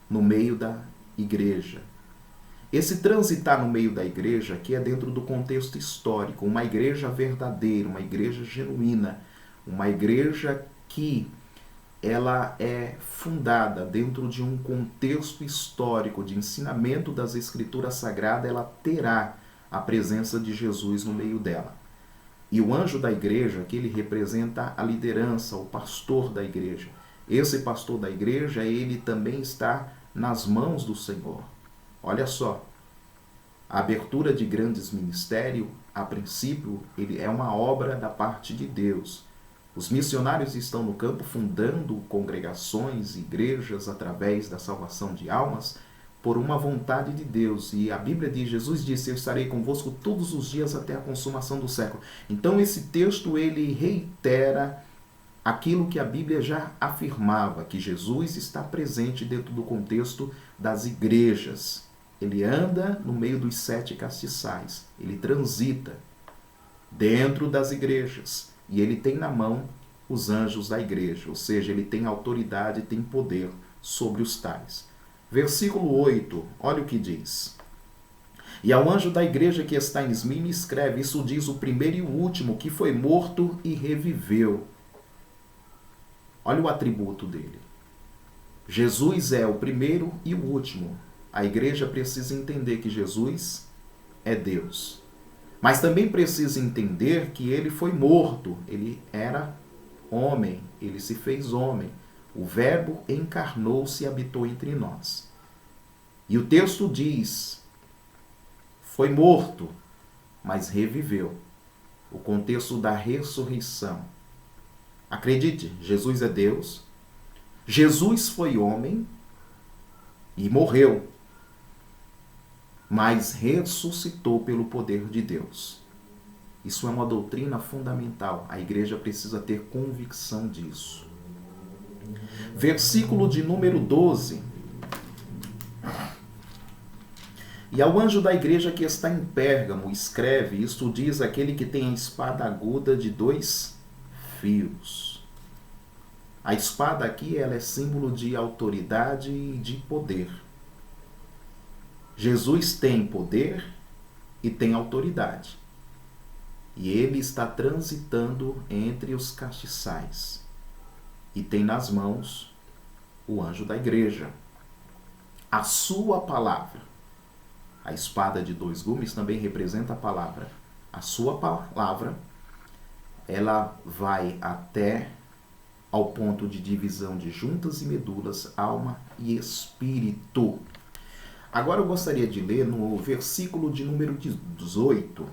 Speaker 1: no meio da igreja. Esse transitar no meio da igreja aqui é dentro do contexto histórico, uma igreja verdadeira, uma igreja genuína, uma igreja que ela é fundada dentro de um contexto histórico de ensinamento das Escrituras Sagradas, ela terá a presença de Jesus no meio dela. E o anjo da igreja, que ele representa a liderança, o pastor da igreja. Esse pastor da igreja, ele também está nas mãos do Senhor. Olha só, a abertura de grandes ministérios, a princípio, ele é uma obra da parte de Deus. Os missionários estão no campo fundando congregações, igrejas, através da salvação de almas, por uma vontade de Deus. E a Bíblia diz, Jesus disse: eu estarei convosco todos os dias até a consumação do século. Então esse texto ele reitera aquilo que a Bíblia já afirmava, que Jesus está presente dentro do contexto das igrejas. Ele anda no meio dos 7 castiçais, ele transita dentro das igrejas. E ele tem na mão os anjos da igreja, ou seja, ele tem autoridade, tem poder sobre os tais. Versículo 8, olha o que diz. E ao anjo da igreja que está em Esmirna escreve, isso diz o primeiro e o último, que foi morto e reviveu. Olha o atributo dele. Jesus é o primeiro e o último. A igreja precisa entender que Jesus é Deus. Mas também precisa entender que ele foi morto, ele era homem, ele se fez homem. O Verbo encarnou-se e habitou entre nós. E o texto diz, foi morto, mas reviveu. O contexto da ressurreição. Acredite, Jesus é Deus. Jesus foi homem e morreu, mas ressuscitou pelo poder de Deus. Isso é uma doutrina fundamental. A igreja precisa ter convicção disso. Versículo de número 12. E ao anjo da igreja que está em Pérgamo, escreve, isto diz aquele que tem a espada aguda de 2 fios. A espada aqui ela é símbolo de autoridade e de poder. Jesus tem poder e tem autoridade. E ele está transitando entre os castiçais. E tem nas mãos o anjo da igreja. A sua palavra. A espada de 2 gumes também representa a palavra. A sua palavra, ela vai até ao ponto de divisão de juntas e medulas, alma e espírito. Agora eu gostaria de ler no versículo de número 18,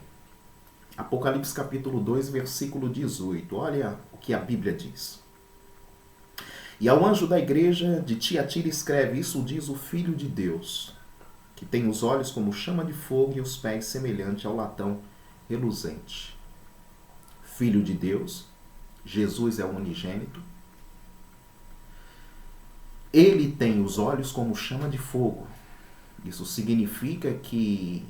Speaker 1: Apocalipse capítulo 2, versículo 18. Olha o que a Bíblia diz. E ao anjo da igreja de Tiatira escreve, isso diz o Filho de Deus, que tem os olhos como chama de fogo e os pés semelhante ao latão reluzente. Filho de Deus, Jesus é o unigênito. Ele tem os olhos como chama de fogo. Isso significa que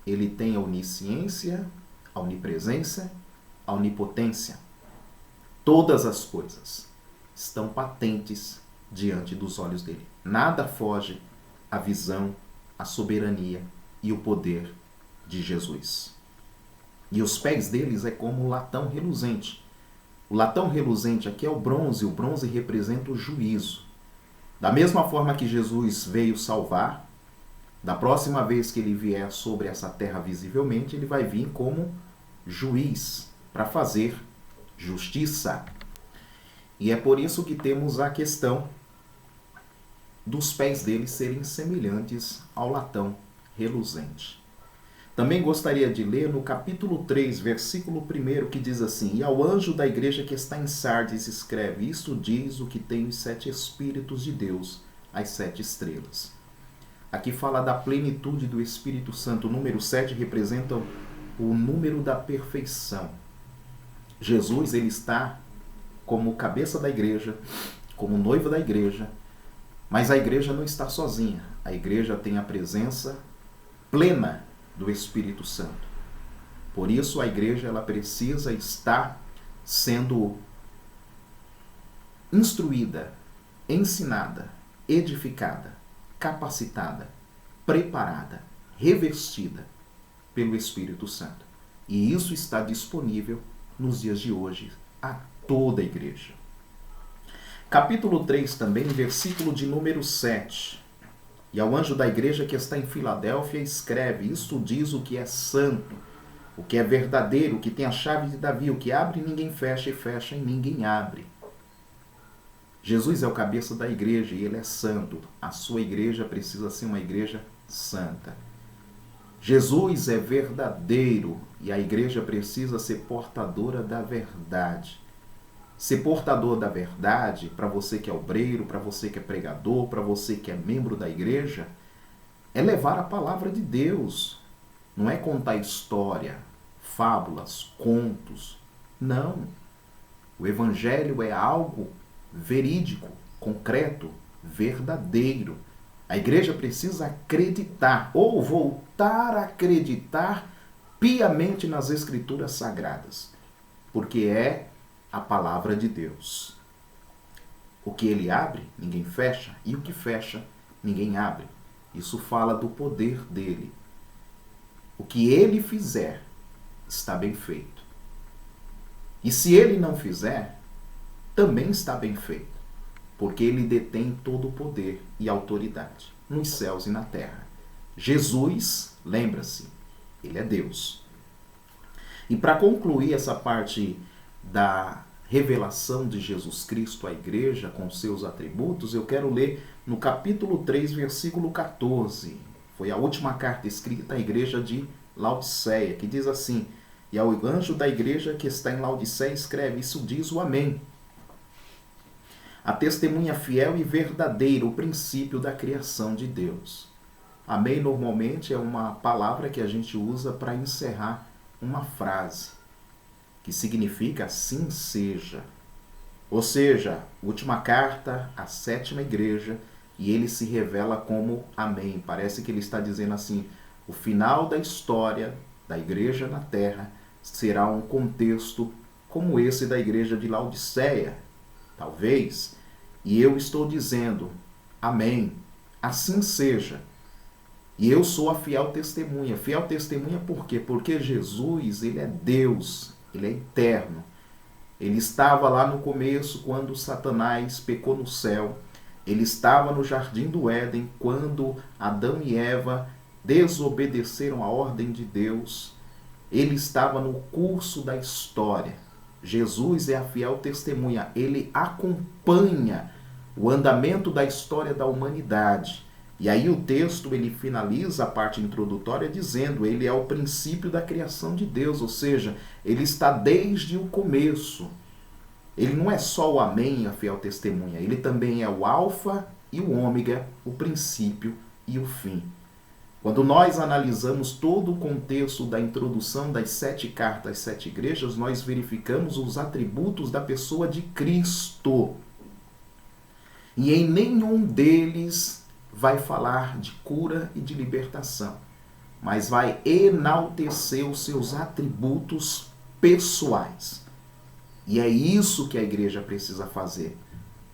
Speaker 1: ele tem a onisciência, a onipresença, a onipotência. Todas as coisas estão patentes diante dos olhos dele. Nada foge à visão, à soberania e o poder de Jesus. E os pés deles é como latão reluzente. O latão reluzente aqui é o bronze representa o juízo. Da mesma forma que Jesus veio salvar, da próxima vez que ele vier sobre essa terra visivelmente, ele vai vir como juiz para fazer justiça. E é por isso que temos a questão dos pés dele serem semelhantes ao latão reluzente. Também gostaria de ler no capítulo 3, versículo 1, que diz assim: E ao anjo da igreja que está em Sardes escreve, isto diz o que tem os 7 Espíritos de Deus, as 7 estrelas. Aqui fala da plenitude do Espírito Santo. O número 7 representa o número da perfeição. Jesus, ele está como cabeça da igreja, como noivo da igreja, mas a igreja não está sozinha. A igreja tem a presença plena do Espírito Santo. Por isso a igreja ela precisa estar sendo instruída, ensinada, edificada, capacitada, preparada, revestida pelo Espírito Santo. E isso está disponível nos dias de hoje a toda a igreja. Capítulo 3 também, versículo de número 7. E ao anjo da igreja que está em Filadélfia escreve, isto diz o que é santo, o que é verdadeiro, o que tem a chave de Davi, o que abre e ninguém fecha, e fecha e ninguém abre. Jesus é o cabeça da igreja e ele é santo. A sua igreja precisa ser uma igreja santa. Jesus é verdadeiro e a igreja precisa ser portadora da verdade. Ser portador da verdade, para você que é obreiro, para você que é pregador, para você que é membro da igreja, é levar a palavra de Deus. Não é contar história, fábulas, contos. Não. O evangelho é algo verídico, concreto, verdadeiro. A igreja precisa acreditar ou voltar a acreditar piamente nas Escrituras Sagradas, porque é a palavra de Deus. O que ele abre, ninguém fecha, e o que fecha, ninguém abre. Isso fala do poder dele. O que ele fizer, está bem feito. E se ele não fizer, também está bem feito, porque ele detém todo o poder e autoridade, nos céus e na terra. Jesus, lembra-se, ele é Deus. E para concluir essa parte da revelação de Jesus Cristo à igreja com seus atributos, eu quero ler no capítulo 3, versículo 14. Foi a última carta escrita à igreja de Laodiceia, que diz assim: e ao anjo da igreja que está em Laodiceia escreve, isso diz o Amém. A testemunha fiel e verdadeira, o princípio da criação de Deus. Amém normalmente é uma palavra que a gente usa para encerrar uma frase, que significa assim seja. Ou seja, última carta, a sétima igreja, e ele se revela como Amém. Parece que ele está dizendo assim, o final da história da igreja na terra será um contexto como esse da igreja de Laodiceia, talvez. E eu estou dizendo, Amém, assim seja. E eu sou a fiel testemunha. Fiel testemunha por quê? Porque Jesus, ele é Deus, ele é eterno. Ele estava lá no começo quando Satanás pecou no céu. Ele estava no jardim do Éden quando Adão e Eva desobedeceram a ordem de Deus. Ele estava no curso da história. Jesus é a fiel testemunha. Ele acompanha o andamento da história da humanidade. E aí o texto ele finaliza a parte introdutória dizendo, ele é o princípio da criação de Deus, ou seja, ele está desde o começo. Ele não é só o Amém, a fiel testemunha, ele também é o Alfa e o Ômega, o princípio e o fim. Quando nós analisamos todo o contexto da introdução das 7 cartas às 7 igrejas, nós verificamos os atributos da pessoa de Cristo. E em nenhum deles vai falar de cura e de libertação, mas vai enaltecer os seus atributos pessoais. E é isso que a igreja precisa fazer.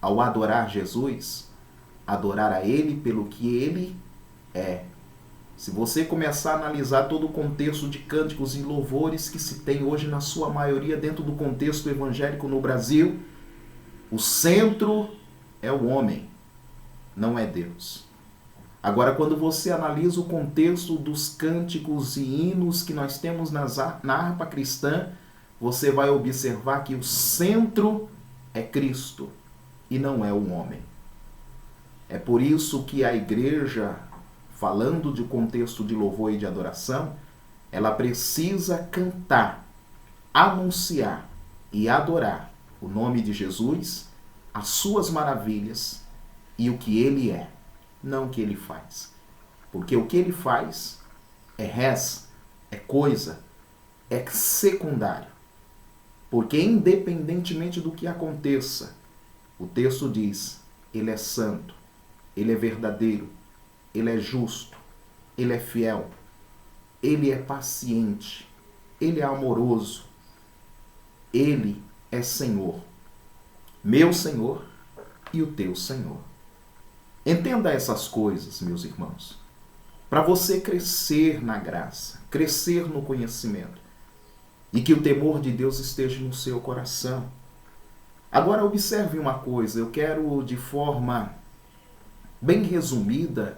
Speaker 1: Ao adorar Jesus, adorar a Ele pelo que Ele é. Se você começar a analisar todo o contexto de cânticos e louvores que se tem hoje na sua maioria dentro do contexto evangélico no Brasil, o centro é o homem, não é Deus. Agora, quando você analisa o contexto dos cânticos e hinos que nós temos na harpa cristã, você vai observar que o centro é Cristo e não é o homem. É por isso que a igreja, falando de contexto de louvor e de adoração, ela precisa cantar, anunciar e adorar o nome de Jesus, as suas maravilhas e o que ele é. Não o que ele faz. Porque o que ele faz é res, é coisa, é secundário. Porque independentemente do que aconteça, o texto diz, ele é santo, ele é verdadeiro, ele é justo, ele é fiel, ele é paciente, ele é amoroso, ele é Senhor, meu Senhor e o teu Senhor. Entenda essas coisas, meus irmãos, para você crescer na graça, crescer no conhecimento e que o temor de Deus esteja no seu coração. Agora observe uma coisa, eu quero de forma bem resumida,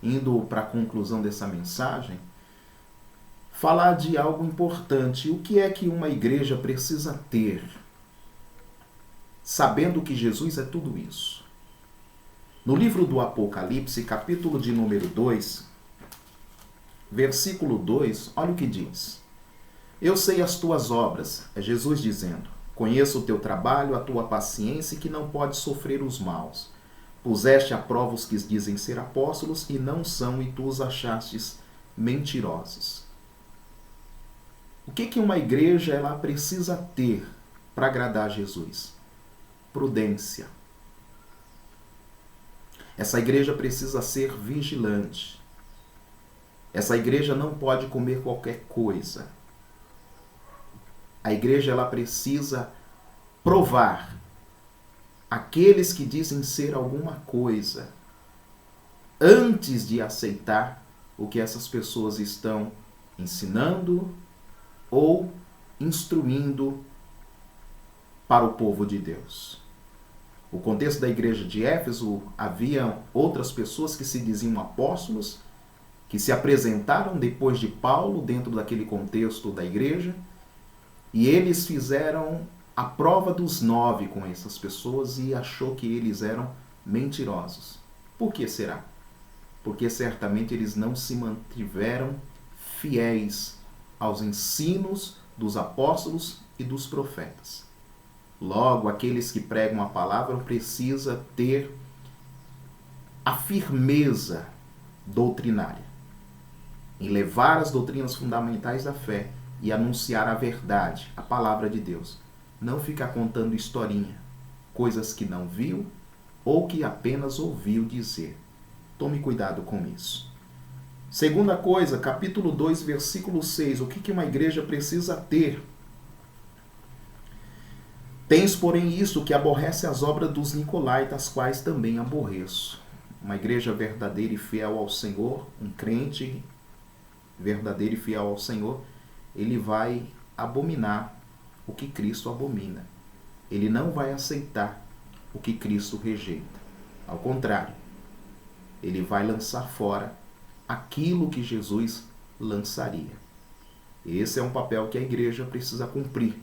Speaker 1: indo para a conclusão dessa mensagem, falar de algo importante. O que é que uma igreja precisa ter, sabendo que Jesus é tudo isso? No livro do Apocalipse, capítulo de número 2, versículo 2, olha o que diz. Eu sei as tuas obras, é Jesus dizendo. Conheço o teu trabalho, a tua paciência e que não podes sofrer os maus. Puseste à prova os que dizem ser apóstolos e não são, e tu os achastes mentirosos. O que uma igreja ela precisa ter para agradar a Jesus? Prudência. Essa igreja precisa ser vigilante. Essa igreja não pode comer qualquer coisa. A igreja ela precisa provar aqueles que dizem ser alguma coisa antes de aceitar o que essas pessoas estão ensinando ou instruindo para o povo de Deus. O contexto da igreja de Éfeso, havia outras pessoas que se diziam apóstolos, que se apresentaram depois de Paulo dentro daquele contexto da igreja, e eles fizeram a prova dos 9 com essas pessoas e achou que eles eram mentirosos. Por que será? Porque certamente eles não se mantiveram fiéis aos ensinos dos apóstolos e dos profetas. Logo, aqueles que pregam a palavra precisam ter a firmeza doutrinária em levar as doutrinas fundamentais da fé e anunciar a verdade, a palavra de Deus. Não ficar contando historinha, coisas que não viu ou que apenas ouviu dizer. Tome cuidado com isso. Segunda coisa, capítulo 2, versículo 6. O que uma igreja precisa ter? Tens, porém, isto que aborrece as obras dos nicolaítas, quais também aborreço. Uma igreja verdadeira e fiel ao Senhor, um crente verdadeiro e fiel ao Senhor, ele vai abominar o que Cristo abomina. Ele não vai aceitar o que Cristo rejeita. Ao contrário, ele vai lançar fora aquilo que Jesus lançaria. Esse é um papel que a igreja precisa cumprir.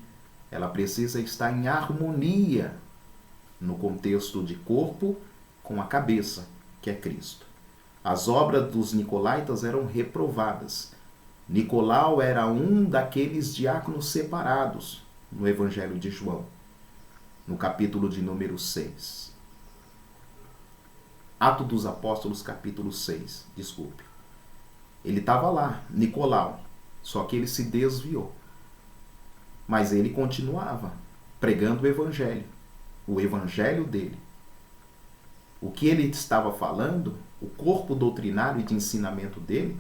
Speaker 1: Ela precisa estar em harmonia no contexto de corpo com a cabeça, que é Cristo. As obras dos nicolaítas eram reprovadas. Nicolau era um daqueles diáconos separados no Evangelho de João, no capítulo de número 6. Atos dos Apóstolos, capítulo 6, desculpe. Ele estava lá, Nicolau, só que ele se desviou. Mas ele continuava pregando o evangelho dele. O que ele estava falando, o corpo doutrinário e de ensinamento dele,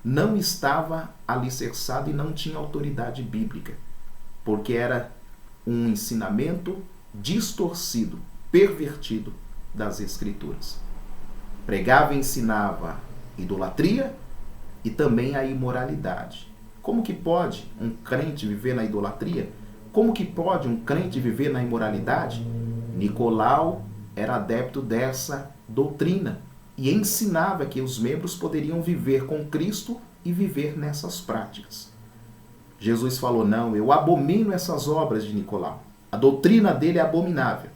Speaker 1: não estava alicerçado e não tinha autoridade bíblica, porque era um ensinamento distorcido, pervertido das Escrituras. Pregava e ensinava idolatria e também a imoralidade. Como que pode um crente viver na idolatria? Como que pode um crente viver na imoralidade? Nicolau era adepto dessa doutrina e ensinava que os membros poderiam viver com Cristo e viver nessas práticas. Jesus falou, não, eu abomino essas obras de Nicolau. A doutrina dele é abominável.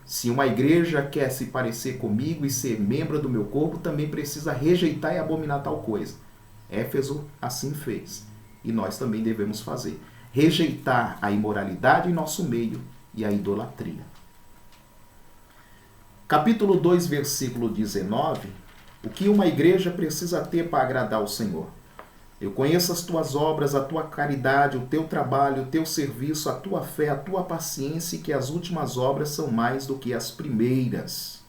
Speaker 1: Se uma igreja quer se parecer comigo e ser membro do meu corpo, também precisa rejeitar e abominar tal coisa. Éfeso assim fez. E nós também devemos fazer. Rejeitar a imoralidade em nosso meio e a idolatria. Capítulo 2, versículo 19. O que uma igreja precisa ter para agradar o Senhor? Eu conheço as tuas obras, a tua caridade, o teu trabalho, o teu serviço, a tua fé, a tua paciência, e que as últimas obras são mais do que as primeiras.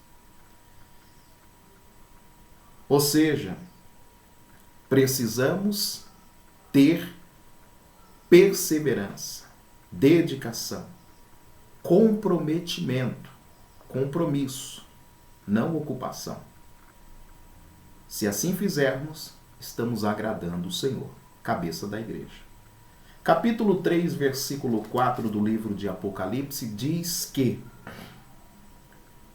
Speaker 1: Ou seja, precisamos ter perseverança, dedicação, comprometimento, compromisso, não ocupação. Se assim fizermos, estamos agradando o Senhor, cabeça da igreja. Capítulo 3, versículo 4 do livro de Apocalipse diz que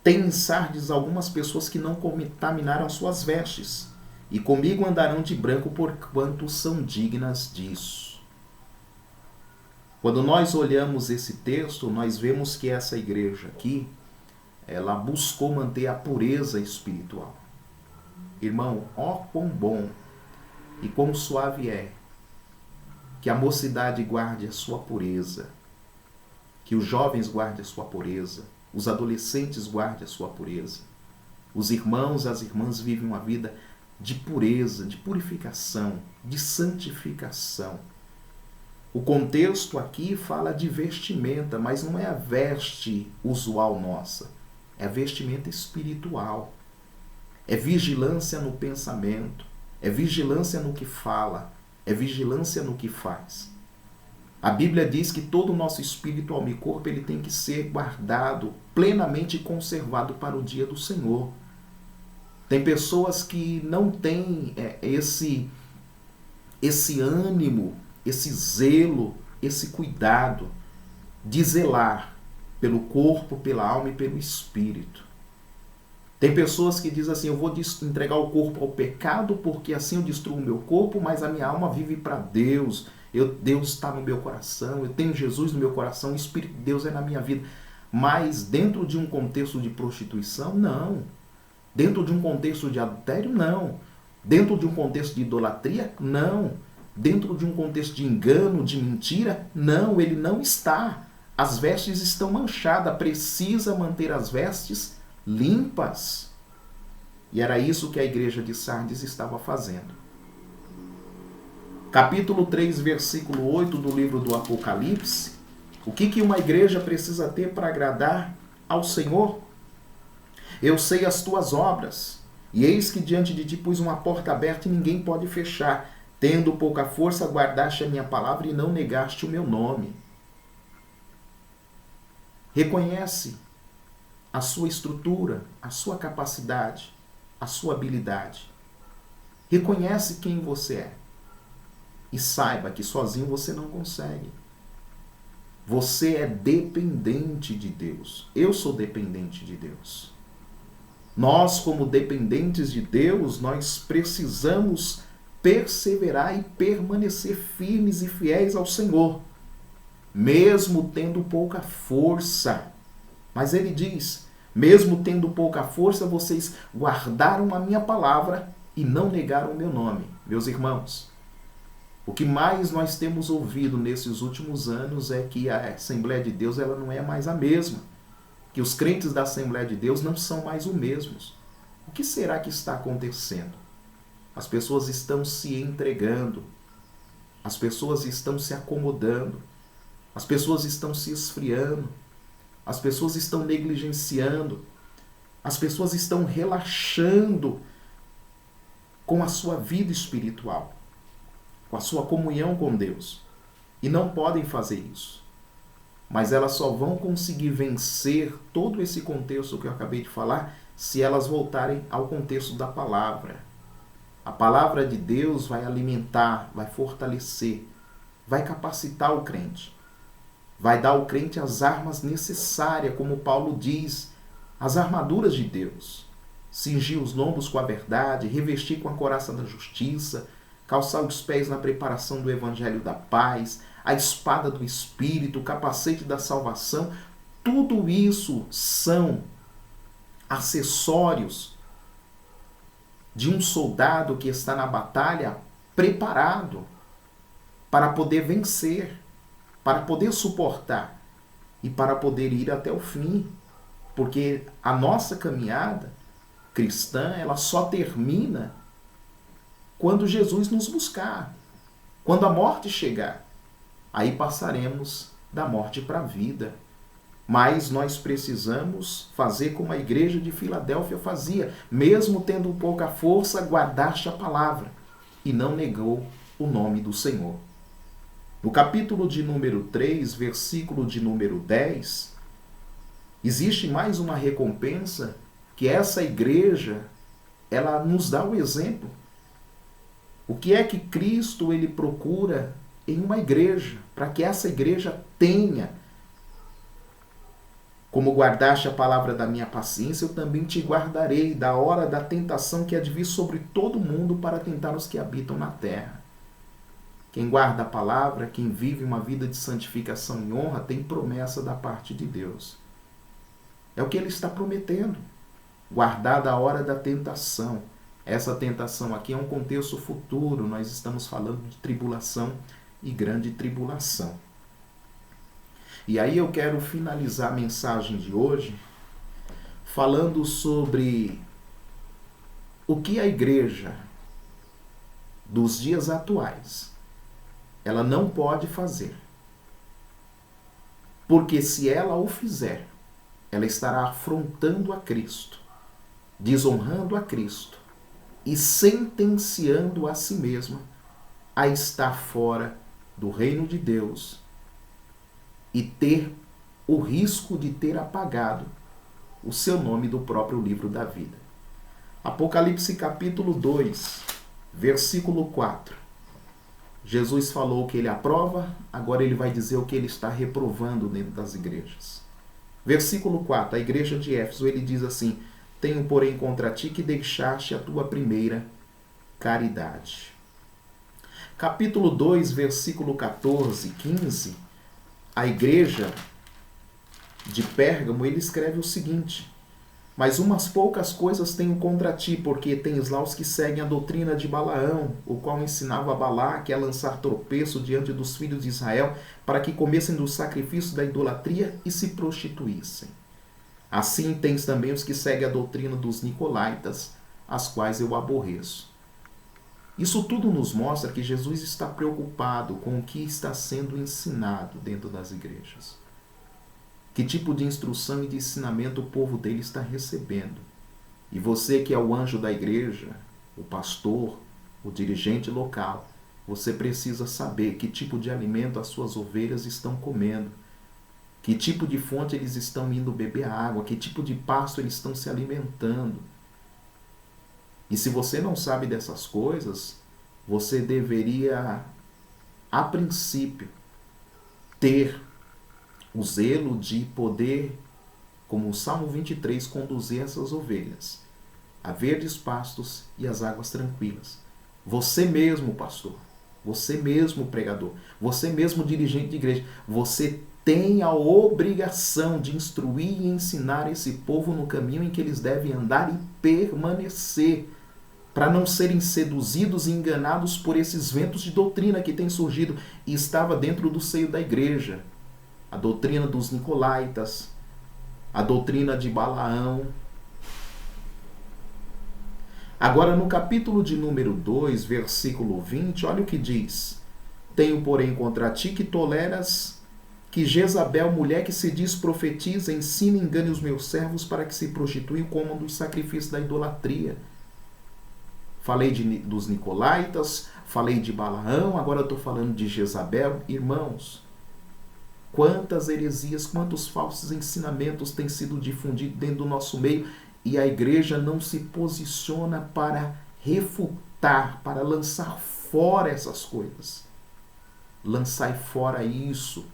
Speaker 1: tem em Sardes algumas pessoas que não contaminaram suas vestes, e comigo andarão de branco porquanto são dignas disso. Quando nós olhamos esse texto, nós vemos que essa igreja aqui, ela buscou manter a pureza espiritual. Irmão, ó quão bom e quão suave é que a mocidade guarde a sua pureza, que os jovens guardem a sua pureza, os adolescentes guardem a sua pureza. Os irmãos e as irmãs vivem uma vida de pureza, de purificação, de santificação. O contexto aqui fala de vestimenta, mas não é a veste usual nossa, é a vestimenta espiritual. É vigilância no pensamento, é vigilância no que fala, é vigilância no que faz. A Bíblia diz que todo o nosso espírito, alma e corpo, ele tem que ser guardado, plenamente conservado para o dia do Senhor. Tem pessoas que não têm esse ânimo, esse zelo, esse cuidado de zelar pelo corpo, pela alma e pelo espírito. Tem pessoas que dizem assim, eu vou entregar o corpo ao pecado porque assim eu destruo o meu corpo, mas a minha alma vive para Deus. Deus está no meu coração, eu tenho Jesus no meu coração, o Espírito de Deus é na minha vida. Mas dentro de um contexto de prostituição, não. Dentro de um contexto de adultério, não. Dentro de um contexto de idolatria, não. Dentro de um contexto de engano, de mentira, não, ele não está. As vestes estão manchadas, precisa manter as vestes limpas. E era isso que a igreja de Sardes estava fazendo. Capítulo 3, versículo 8 do livro do Apocalipse. O que uma igreja precisa ter para agradar ao Senhor? Eu sei as tuas obras, e eis que diante de ti pus uma porta aberta e ninguém pode fechar. Tendo pouca força, guardaste a minha palavra e não negaste o meu nome. Reconhece a sua estrutura, a sua capacidade, a sua habilidade. Reconhece quem você é. E saiba que sozinho você não consegue. Você é dependente de Deus. Eu sou dependente de Deus. Nós, como dependentes de Deus, nós precisamos perseverar e permanecer firmes e fiéis ao Senhor, mesmo tendo pouca força. Mas ele diz, mesmo tendo pouca força, vocês guardaram a minha palavra e não negaram o meu nome. Meus irmãos, o que mais nós temos ouvido nesses últimos anos é que a Assembleia de Deus ela não é mais a mesma, que os crentes da Assembleia de Deus não são mais os mesmos. O que será que está acontecendo? As pessoas estão se entregando, as pessoas estão se acomodando, as pessoas estão se esfriando, as pessoas estão negligenciando, as pessoas estão relaxando com a sua vida espiritual, com a sua comunhão com Deus. E não podem fazer isso. Mas elas só vão conseguir vencer todo esse contexto que eu acabei de falar se elas voltarem ao contexto da palavra. A palavra de Deus vai alimentar, vai fortalecer, vai capacitar o crente. Vai dar ao crente as armas necessárias, como Paulo diz, as armaduras de Deus. Cingir os lombos com a verdade, revestir com a couraça da justiça, calçar os pés na preparação do evangelho da paz, a espada do Espírito, o capacete da salvação. Tudo isso são acessórios de um soldado que está na batalha preparado para poder vencer, para poder suportar e para poder ir até o fim. Porque a nossa caminhada cristã, ela só termina quando Jesus nos buscar, quando a morte chegar. Aí passaremos da morte para a vida. Mas nós precisamos fazer como a igreja de Filadélfia fazia. Mesmo tendo pouca força, guardaste a palavra e não negou o nome do Senhor. No capítulo de número 3, versículo de número 10, existe mais uma recompensa que essa igreja, ela nos dá o exemplo. O que é que Cristo ele procura em uma igreja, para que essa igreja tenha? Como guardaste a palavra da minha paciência, eu também te guardarei da hora da tentação que há de vir sobre todo mundo para tentar os que habitam na terra. Quem guarda a palavra, quem vive uma vida de santificação e honra, tem promessa da parte de Deus. É o que ele está prometendo. Guardar da hora da tentação. Essa tentação aqui é um contexto futuro. Nós estamos falando de tribulação e grande tribulação. E aí eu quero finalizar a mensagem de hoje falando sobre o que a igreja dos dias atuais ela não pode fazer. Porque se ela o fizer, ela estará afrontando a Cristo, desonrando a Cristo e sentenciando a si mesma a estar fora do reino de Deus e ter o risco de ter apagado o seu nome do próprio livro da vida. Apocalipse capítulo 2, versículo 4. Jesus falou que ele aprova, agora ele vai dizer o que ele está reprovando dentro das igrejas. Versículo 4, a igreja de Éfeso, ele diz assim: tenho, porém, contra ti que deixaste a tua primeira caridade. Capítulo 2, versículo 14, 15, a igreja de Pérgamo, ele escreve o seguinte: Mas umas poucas coisas tenho contra ti, porque tens lá os que seguem a doutrina de Balaão, o qual ensinava a Balaque a lançar tropeço diante dos filhos de Israel, para que comessem do sacrifício da idolatria e se prostituíssem. Assim tens também os que seguem a doutrina dos nicolaítas, as quais eu aborreço. Isso tudo nos mostra que Jesus está preocupado com o que está sendo ensinado dentro das igrejas. Que tipo de instrução e de ensinamento o povo dele está recebendo. E você que é o anjo da igreja, o pastor, o dirigente local, você precisa saber que tipo de alimento as suas ovelhas estão comendo, que tipo de fonte eles estão indo beber água, que tipo de pasto eles estão se alimentando. E se você não sabe dessas coisas, você deveria, a princípio, ter o zelo de poder, como o Salmo 23, conduzir essas ovelhas a verdes pastos e as águas tranquilas. Você mesmo, pastor, você mesmo, pregador, você mesmo, dirigente de igreja, você tem a obrigação de instruir e ensinar esse povo no caminho em que eles devem andar e permanecer, para não serem seduzidos e enganados por esses ventos de doutrina que têm surgido e estava dentro do seio da igreja. A doutrina dos nicolaítas, a doutrina de Balaão. Agora, no capítulo de número 2, versículo 20, olha o que diz. Tenho, porém, contra ti que toleras que Jezabel, mulher que se diz profetiza, ensina e engane os meus servos para que se prostituem e comam dos sacrifícios da idolatria. Falei dos nicolaítas, falei de Balaão, agora estou falando de Jezabel. Irmãos, quantas heresias, quantos falsos ensinamentos têm sido difundidos dentro do nosso meio e a igreja não se posiciona para refutar, para lançar fora essas coisas. Lançai fora isso,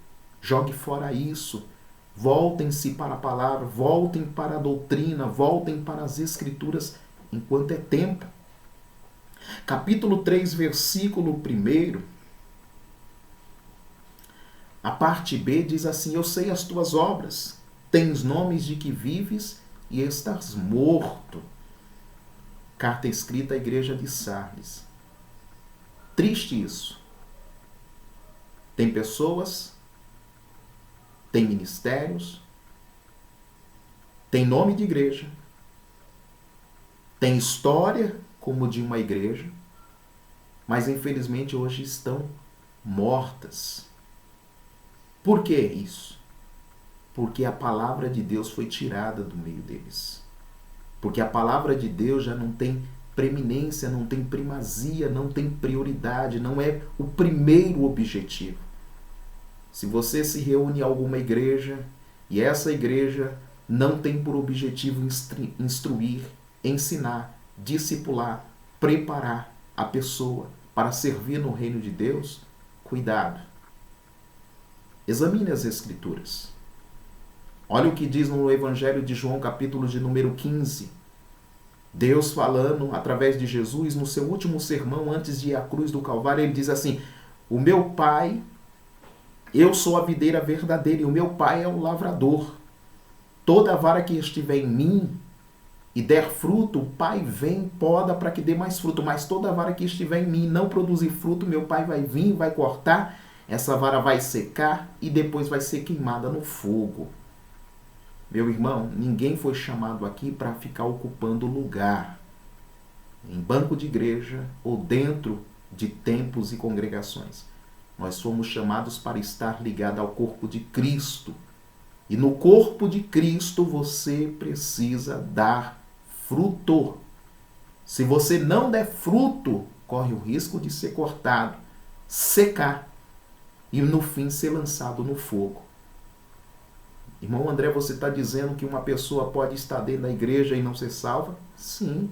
Speaker 1: jogue fora isso, voltem-se para a palavra, voltem para a doutrina, voltem para as escrituras enquanto é tempo. Capítulo 3, versículo 1, a parte B diz assim: eu sei as tuas obras, tens nomes de que vives e estás morto. Carta escrita à igreja de Sardes. Triste isso. Tem pessoas, tem ministérios, tem nome de igreja, tem história como de uma igreja, mas infelizmente hoje estão mortas. Por que isso? Porque a palavra de Deus foi tirada do meio deles. Porque a palavra de Deus já não tem preeminência, não tem primazia, não tem prioridade, não é o primeiro objetivo. Se você se reúne em alguma igreja e essa igreja não tem por objetivo instruir, ensinar, discipular, preparar a pessoa para servir no reino de Deus, cuidado. Examine as Escrituras. Olha o que diz no Evangelho de João, capítulo de número 15. Deus falando através de Jesus no seu último sermão antes de ir à cruz do Calvário, ele diz assim: o meu Pai, eu sou a videira verdadeira e o meu Pai é o lavrador. Toda vara que estiver em mim e der fruto, o Pai vem, poda para que dê mais fruto. Mas toda vara que estiver em mim e não produzir fruto, meu Pai vai vir, vai cortar, essa vara vai secar e depois vai ser queimada no fogo. Meu irmão, ninguém foi chamado aqui para ficar ocupando lugar em banco de igreja ou dentro de templos e congregações. Nós somos chamados para estar ligado ao corpo de Cristo. E no corpo de Cristo você precisa dar fruto. Se você não der fruto, corre o risco de ser cortado, secar e no fim ser lançado no fogo. Irmão André, você está dizendo que uma pessoa pode estar dentro da igreja e não ser salva? Sim.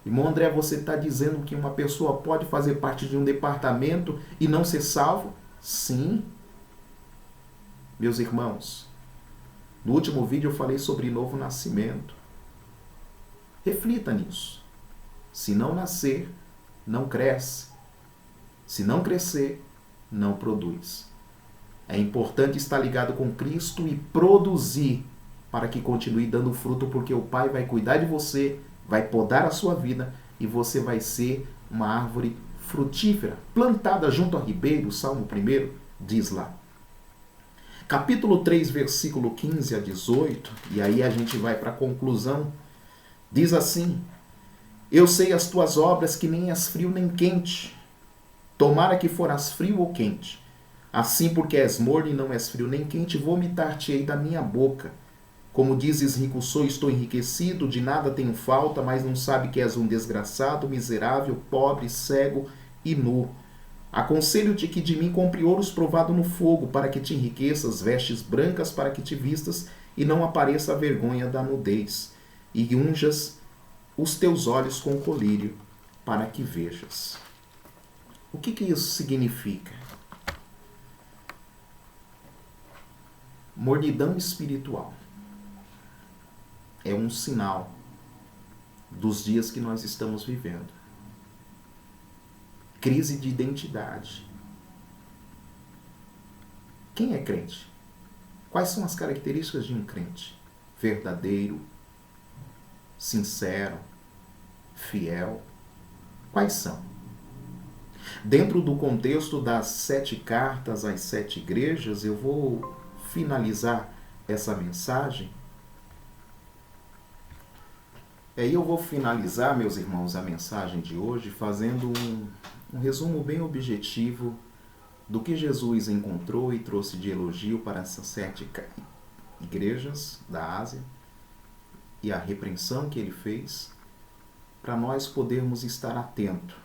Speaker 1: Irmão André, você está dizendo que uma pessoa pode fazer parte de um departamento e não ser salvo? Sim. Meus irmãos, no último vídeo eu falei sobre novo nascimento. Reflita nisso. Se não nascer, não cresce. Se não crescer, não produz. É importante estar ligado com Cristo e produzir para que continue dando fruto, porque o Pai vai cuidar de você, vai podar a sua vida e você vai ser uma árvore frutífera, plantada junto a ribeiro, Salmo 1 diz lá. Capítulo 3, versículo 15 a 18, e aí a gente vai para a conclusão, diz assim: eu sei as tuas obras, que nem és frio nem quente. Tomara que foras frio ou quente. Assim, porque és morno e não és frio nem quente, vomitar-te-ei da minha boca. Como dizes, rico sou, estou enriquecido, de nada tenho falta, mas não sabe que és um desgraçado, miserável, pobre, cego e nu. Aconselho-te que de mim compre ouros provado no fogo, para que te enriqueças, vestes brancas para que te vistas, e não apareça a vergonha da nudez, e unjas os teus olhos com colírio, para que vejas. O que isso significa? Mornidão espiritual é um sinal dos dias que nós estamos vivendo. Crise de identidade. Quem é crente? Quais são as características de um crente? Verdadeiro, sincero, fiel. Quais são? Dentro do contexto das 7 cartas às 7 igrejas, eu vou finalizar essa mensagem. Eu vou finalizar, meus irmãos, a mensagem de hoje fazendo um resumo bem objetivo do que Jesus encontrou e trouxe de elogio para essas 7 igrejas da Ásia e a repreensão que ele fez, para nós podermos estar atentos.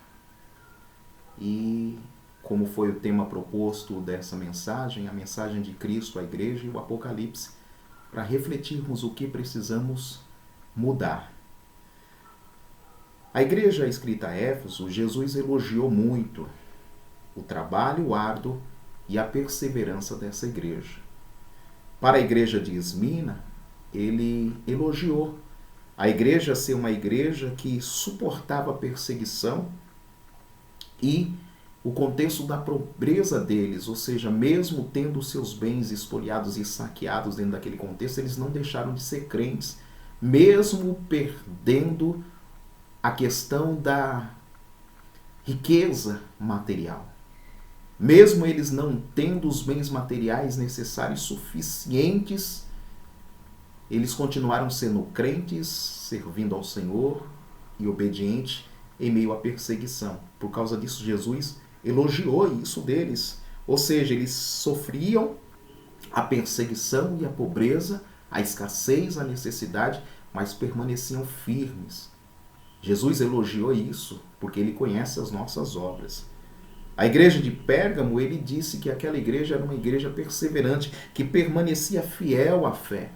Speaker 1: E como foi o tema proposto dessa mensagem, a mensagem de Cristo à igreja e o Apocalipse, para refletirmos o que precisamos mudar. A igreja escrita a Éfeso, Jesus elogiou muito o trabalho árduo e a perseverança dessa igreja. Para a igreja de Esmirna, ele elogiou a igreja ser uma igreja que suportava a perseguição e o contexto da pobreza deles, ou seja, mesmo tendo seus bens espoliados e saqueados dentro daquele contexto, eles não deixaram de ser crentes, mesmo perdendo a questão da riqueza material. Mesmo eles não tendo os bens materiais necessários suficientes, eles continuaram sendo crentes, servindo ao Senhor e obedientes em meio à perseguição. Por causa disso, Jesus elogiou isso deles. Ou seja, eles sofriam a perseguição e a pobreza, a escassez, a necessidade, mas permaneciam firmes. Jesus elogiou isso porque ele conhece as nossas obras. A igreja de Pérgamo, ele disse que aquela igreja era uma igreja perseverante, que permanecia fiel à fé.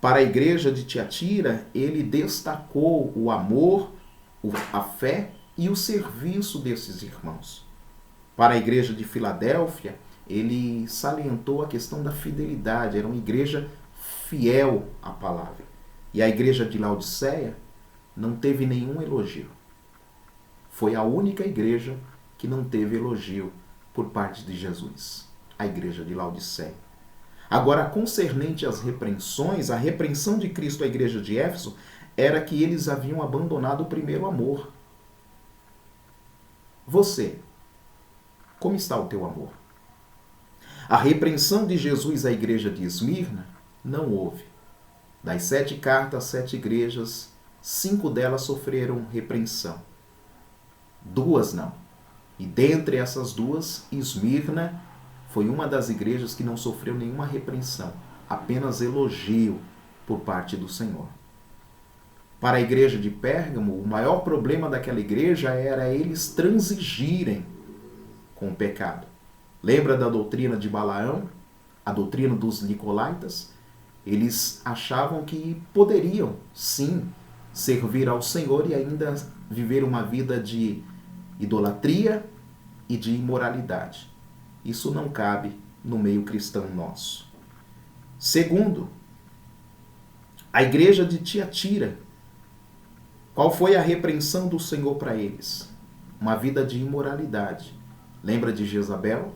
Speaker 1: Para a igreja de Tiatira, ele destacou o amor, a fé e o serviço desses irmãos. Para a igreja de Filadélfia, ele salientou a questão da fidelidade, era uma igreja fiel à palavra. E a igreja de Laodiceia não teve nenhum elogio. Foi a única igreja que não teve elogio por parte de Jesus, a igreja de Laodiceia. Agora, concernente às repreensões, a repreensão de Cristo à igreja de Éfeso era que eles haviam abandonado o primeiro amor. Você, como está o teu amor? A repreensão de Jesus à igreja de Esmirna não houve. Das 7 cartas, 7 igrejas, 5 delas sofreram repreensão. 2 não. E dentre essas 2, Esmirna foi uma das igrejas que não sofreu nenhuma repreensão, apenas elogio por parte do Senhor. Para a igreja de Pérgamo, o maior problema daquela igreja era eles transigirem com o pecado. Lembra da doutrina de Balaão? A doutrina dos Nicolaítas? Eles achavam que poderiam, sim, servir ao Senhor e ainda viver uma vida de idolatria e de imoralidade. Isso não cabe no meio cristão nosso. Segundo, a igreja de Tiatira. Qual foi a repreensão do Senhor para eles? Uma vida de imoralidade. Lembra de Jezabel,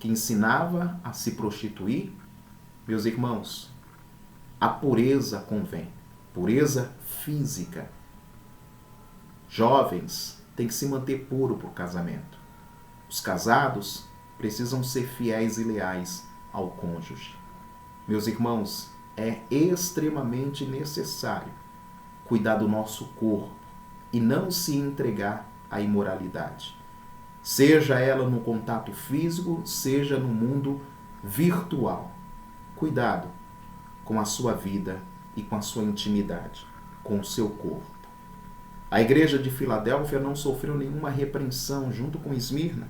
Speaker 1: que ensinava a se prostituir? Meus irmãos, A pureza convém, pureza física. Jovens têm que se manter puro para o casamento. Os casados precisam ser fiéis e leais ao cônjuge. Meus irmãos, é extremamente necessário cuidar do nosso corpo e não se entregar à imoralidade. Seja ela no contato físico, seja no mundo virtual. Cuidado com a sua vida e com a sua intimidade, com o seu corpo. A igreja de Filadélfia não sofreu nenhuma repreensão junto com Esmirna.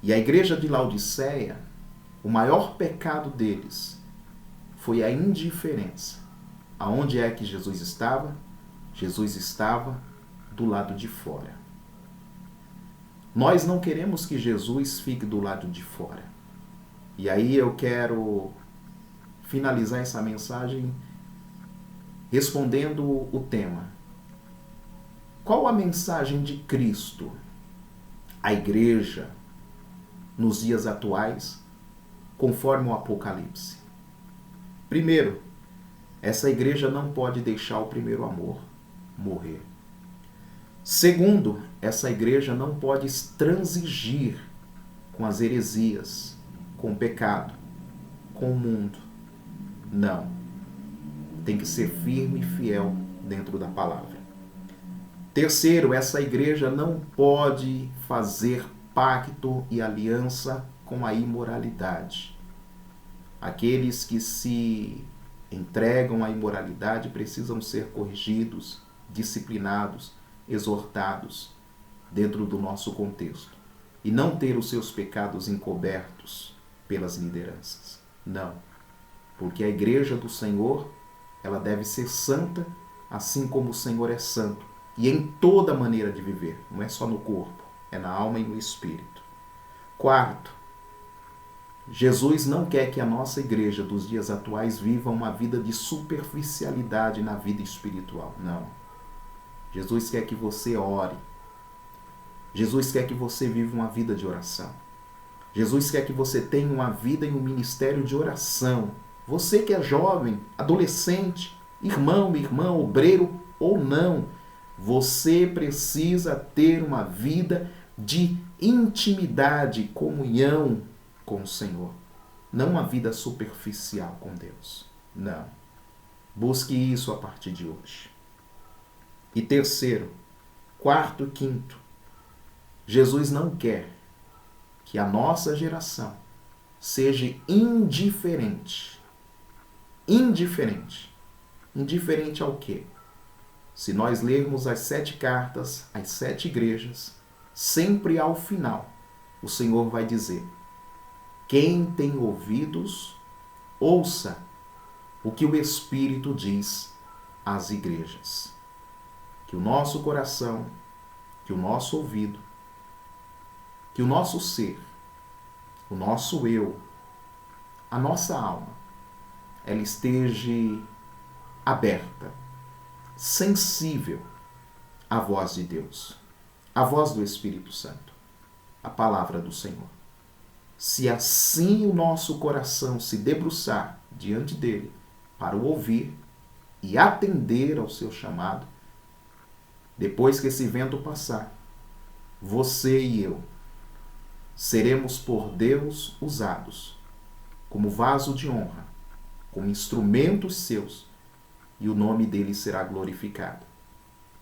Speaker 1: E a igreja de Laodiceia, o maior pecado deles foi a indiferença. Aonde é que Jesus estava? Jesus estava do lado de fora. Nós não queremos que Jesus fique do lado de fora. E aí eu quero finalizar essa mensagem respondendo o tema. Qual a mensagem de Cristo à igreja nos dias atuais, conforme o Apocalipse? Primeiro, essa igreja não pode deixar o primeiro amor morrer. Segundo, essa igreja não pode transigir com as heresias, com o pecado, com o mundo. Não. Tem que ser firme e fiel dentro da palavra. Terceiro, essa igreja não pode fazer pacto e aliança com a imoralidade. Aqueles que se entregam à imoralidade precisam ser corrigidos, disciplinados, exortados dentro do nosso contexto. E não ter os seus pecados encobertos pelas lideranças. Não. Porque a igreja do Senhor, ela deve ser santa, assim como o Senhor é santo. E em toda maneira de viver. Não é só no corpo, é na alma e no espírito. Quarto, Jesus não quer que a nossa igreja dos dias atuais viva uma vida de superficialidade na vida espiritual. Não. Jesus quer que você ore. Jesus quer que você viva uma vida de oração. Jesus quer que você tenha uma vida e um ministério de oração. Você que é jovem, adolescente, irmão, irmã, obreiro ou não, você precisa ter uma vida de intimidade, comunhão com o Senhor. Não uma vida superficial com Deus. Não. Busque isso a partir de hoje. E terceiro, quarto e quinto, Jesus não quer que a nossa geração seja indiferente. Indiferente. Indiferente ao quê? Se nós lermos as 7 cartas, as 7 igrejas, sempre ao final, o Senhor vai dizer: quem tem ouvidos, ouça o que o Espírito diz às igrejas. Que o nosso coração, que o nosso ouvido, que o nosso ser, o nosso eu, a nossa alma, ela esteja aberta, sensível à voz de Deus, à voz do Espírito Santo, a palavra do Senhor. Se assim o nosso coração se debruçar diante dele para o ouvir e atender ao seu chamado, depois que esse vento passar, você e eu seremos por Deus usados como vaso de honra, como instrumentos seus, e o nome dele será glorificado.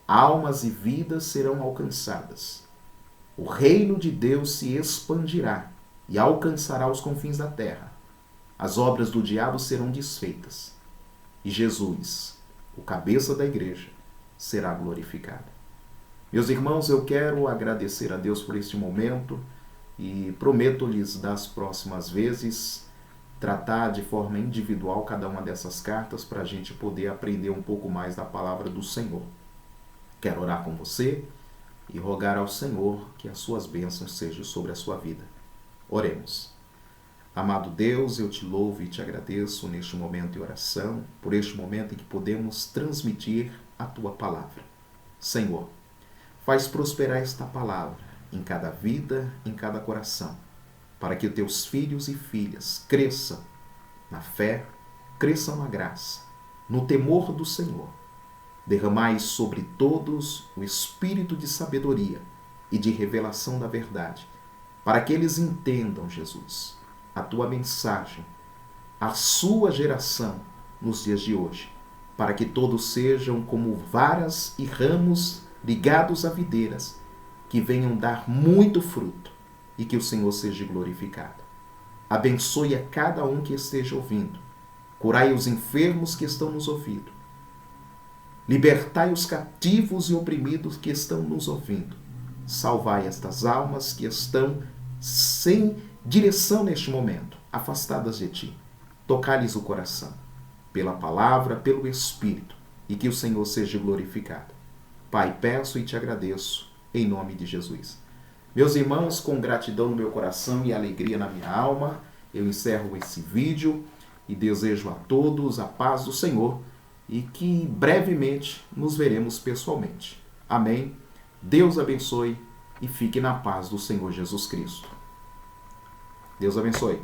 Speaker 1: Almas e vidas serão alcançadas. O reino de Deus se expandirá e alcançará os confins da terra. As obras do diabo serão desfeitas. E Jesus, o cabeça da igreja, será glorificado. Meus irmãos, eu quero agradecer a Deus por este momento e prometo-lhes das próximas vezes tratar de forma individual cada uma dessas cartas para a gente poder aprender um pouco mais da palavra do Senhor. Quero orar com você e rogar ao Senhor que as suas bênçãos sejam sobre a sua vida. Oremos. Amado Deus, eu te louvo e te agradeço neste momento de oração, por este momento em que podemos transmitir a tua palavra. Senhor, faz prosperar esta palavra em cada vida, em cada coração, para que os teus filhos e filhas cresçam na fé, cresçam na graça no temor do Senhor. Derramai sobre todos o espírito de sabedoria e de revelação da verdade, para que eles entendam, Jesus, a tua mensagem, a sua geração nos dias de hoje, para que todos sejam como varas e ramos ligados a videiras, que venham dar muito fruto e que o Senhor seja glorificado. Abençoe a cada um que esteja ouvindo. Curai os enfermos que estão nos ouvindo. Libertai os cativos e oprimidos que estão nos ouvindo. Salvai estas almas que estão sem direção neste momento, afastadas de ti. Tocai-lhes o coração, pela palavra, pelo Espírito, e que o Senhor seja glorificado. Pai, peço e te agradeço, em nome de Jesus. Meus irmãos, com gratidão no meu coração e alegria na minha alma, eu encerro esse vídeo e desejo a todos a paz do Senhor e que brevemente nos veremos pessoalmente. Amém? Deus abençoe e fique na paz do Senhor Jesus Cristo. Deus abençoe.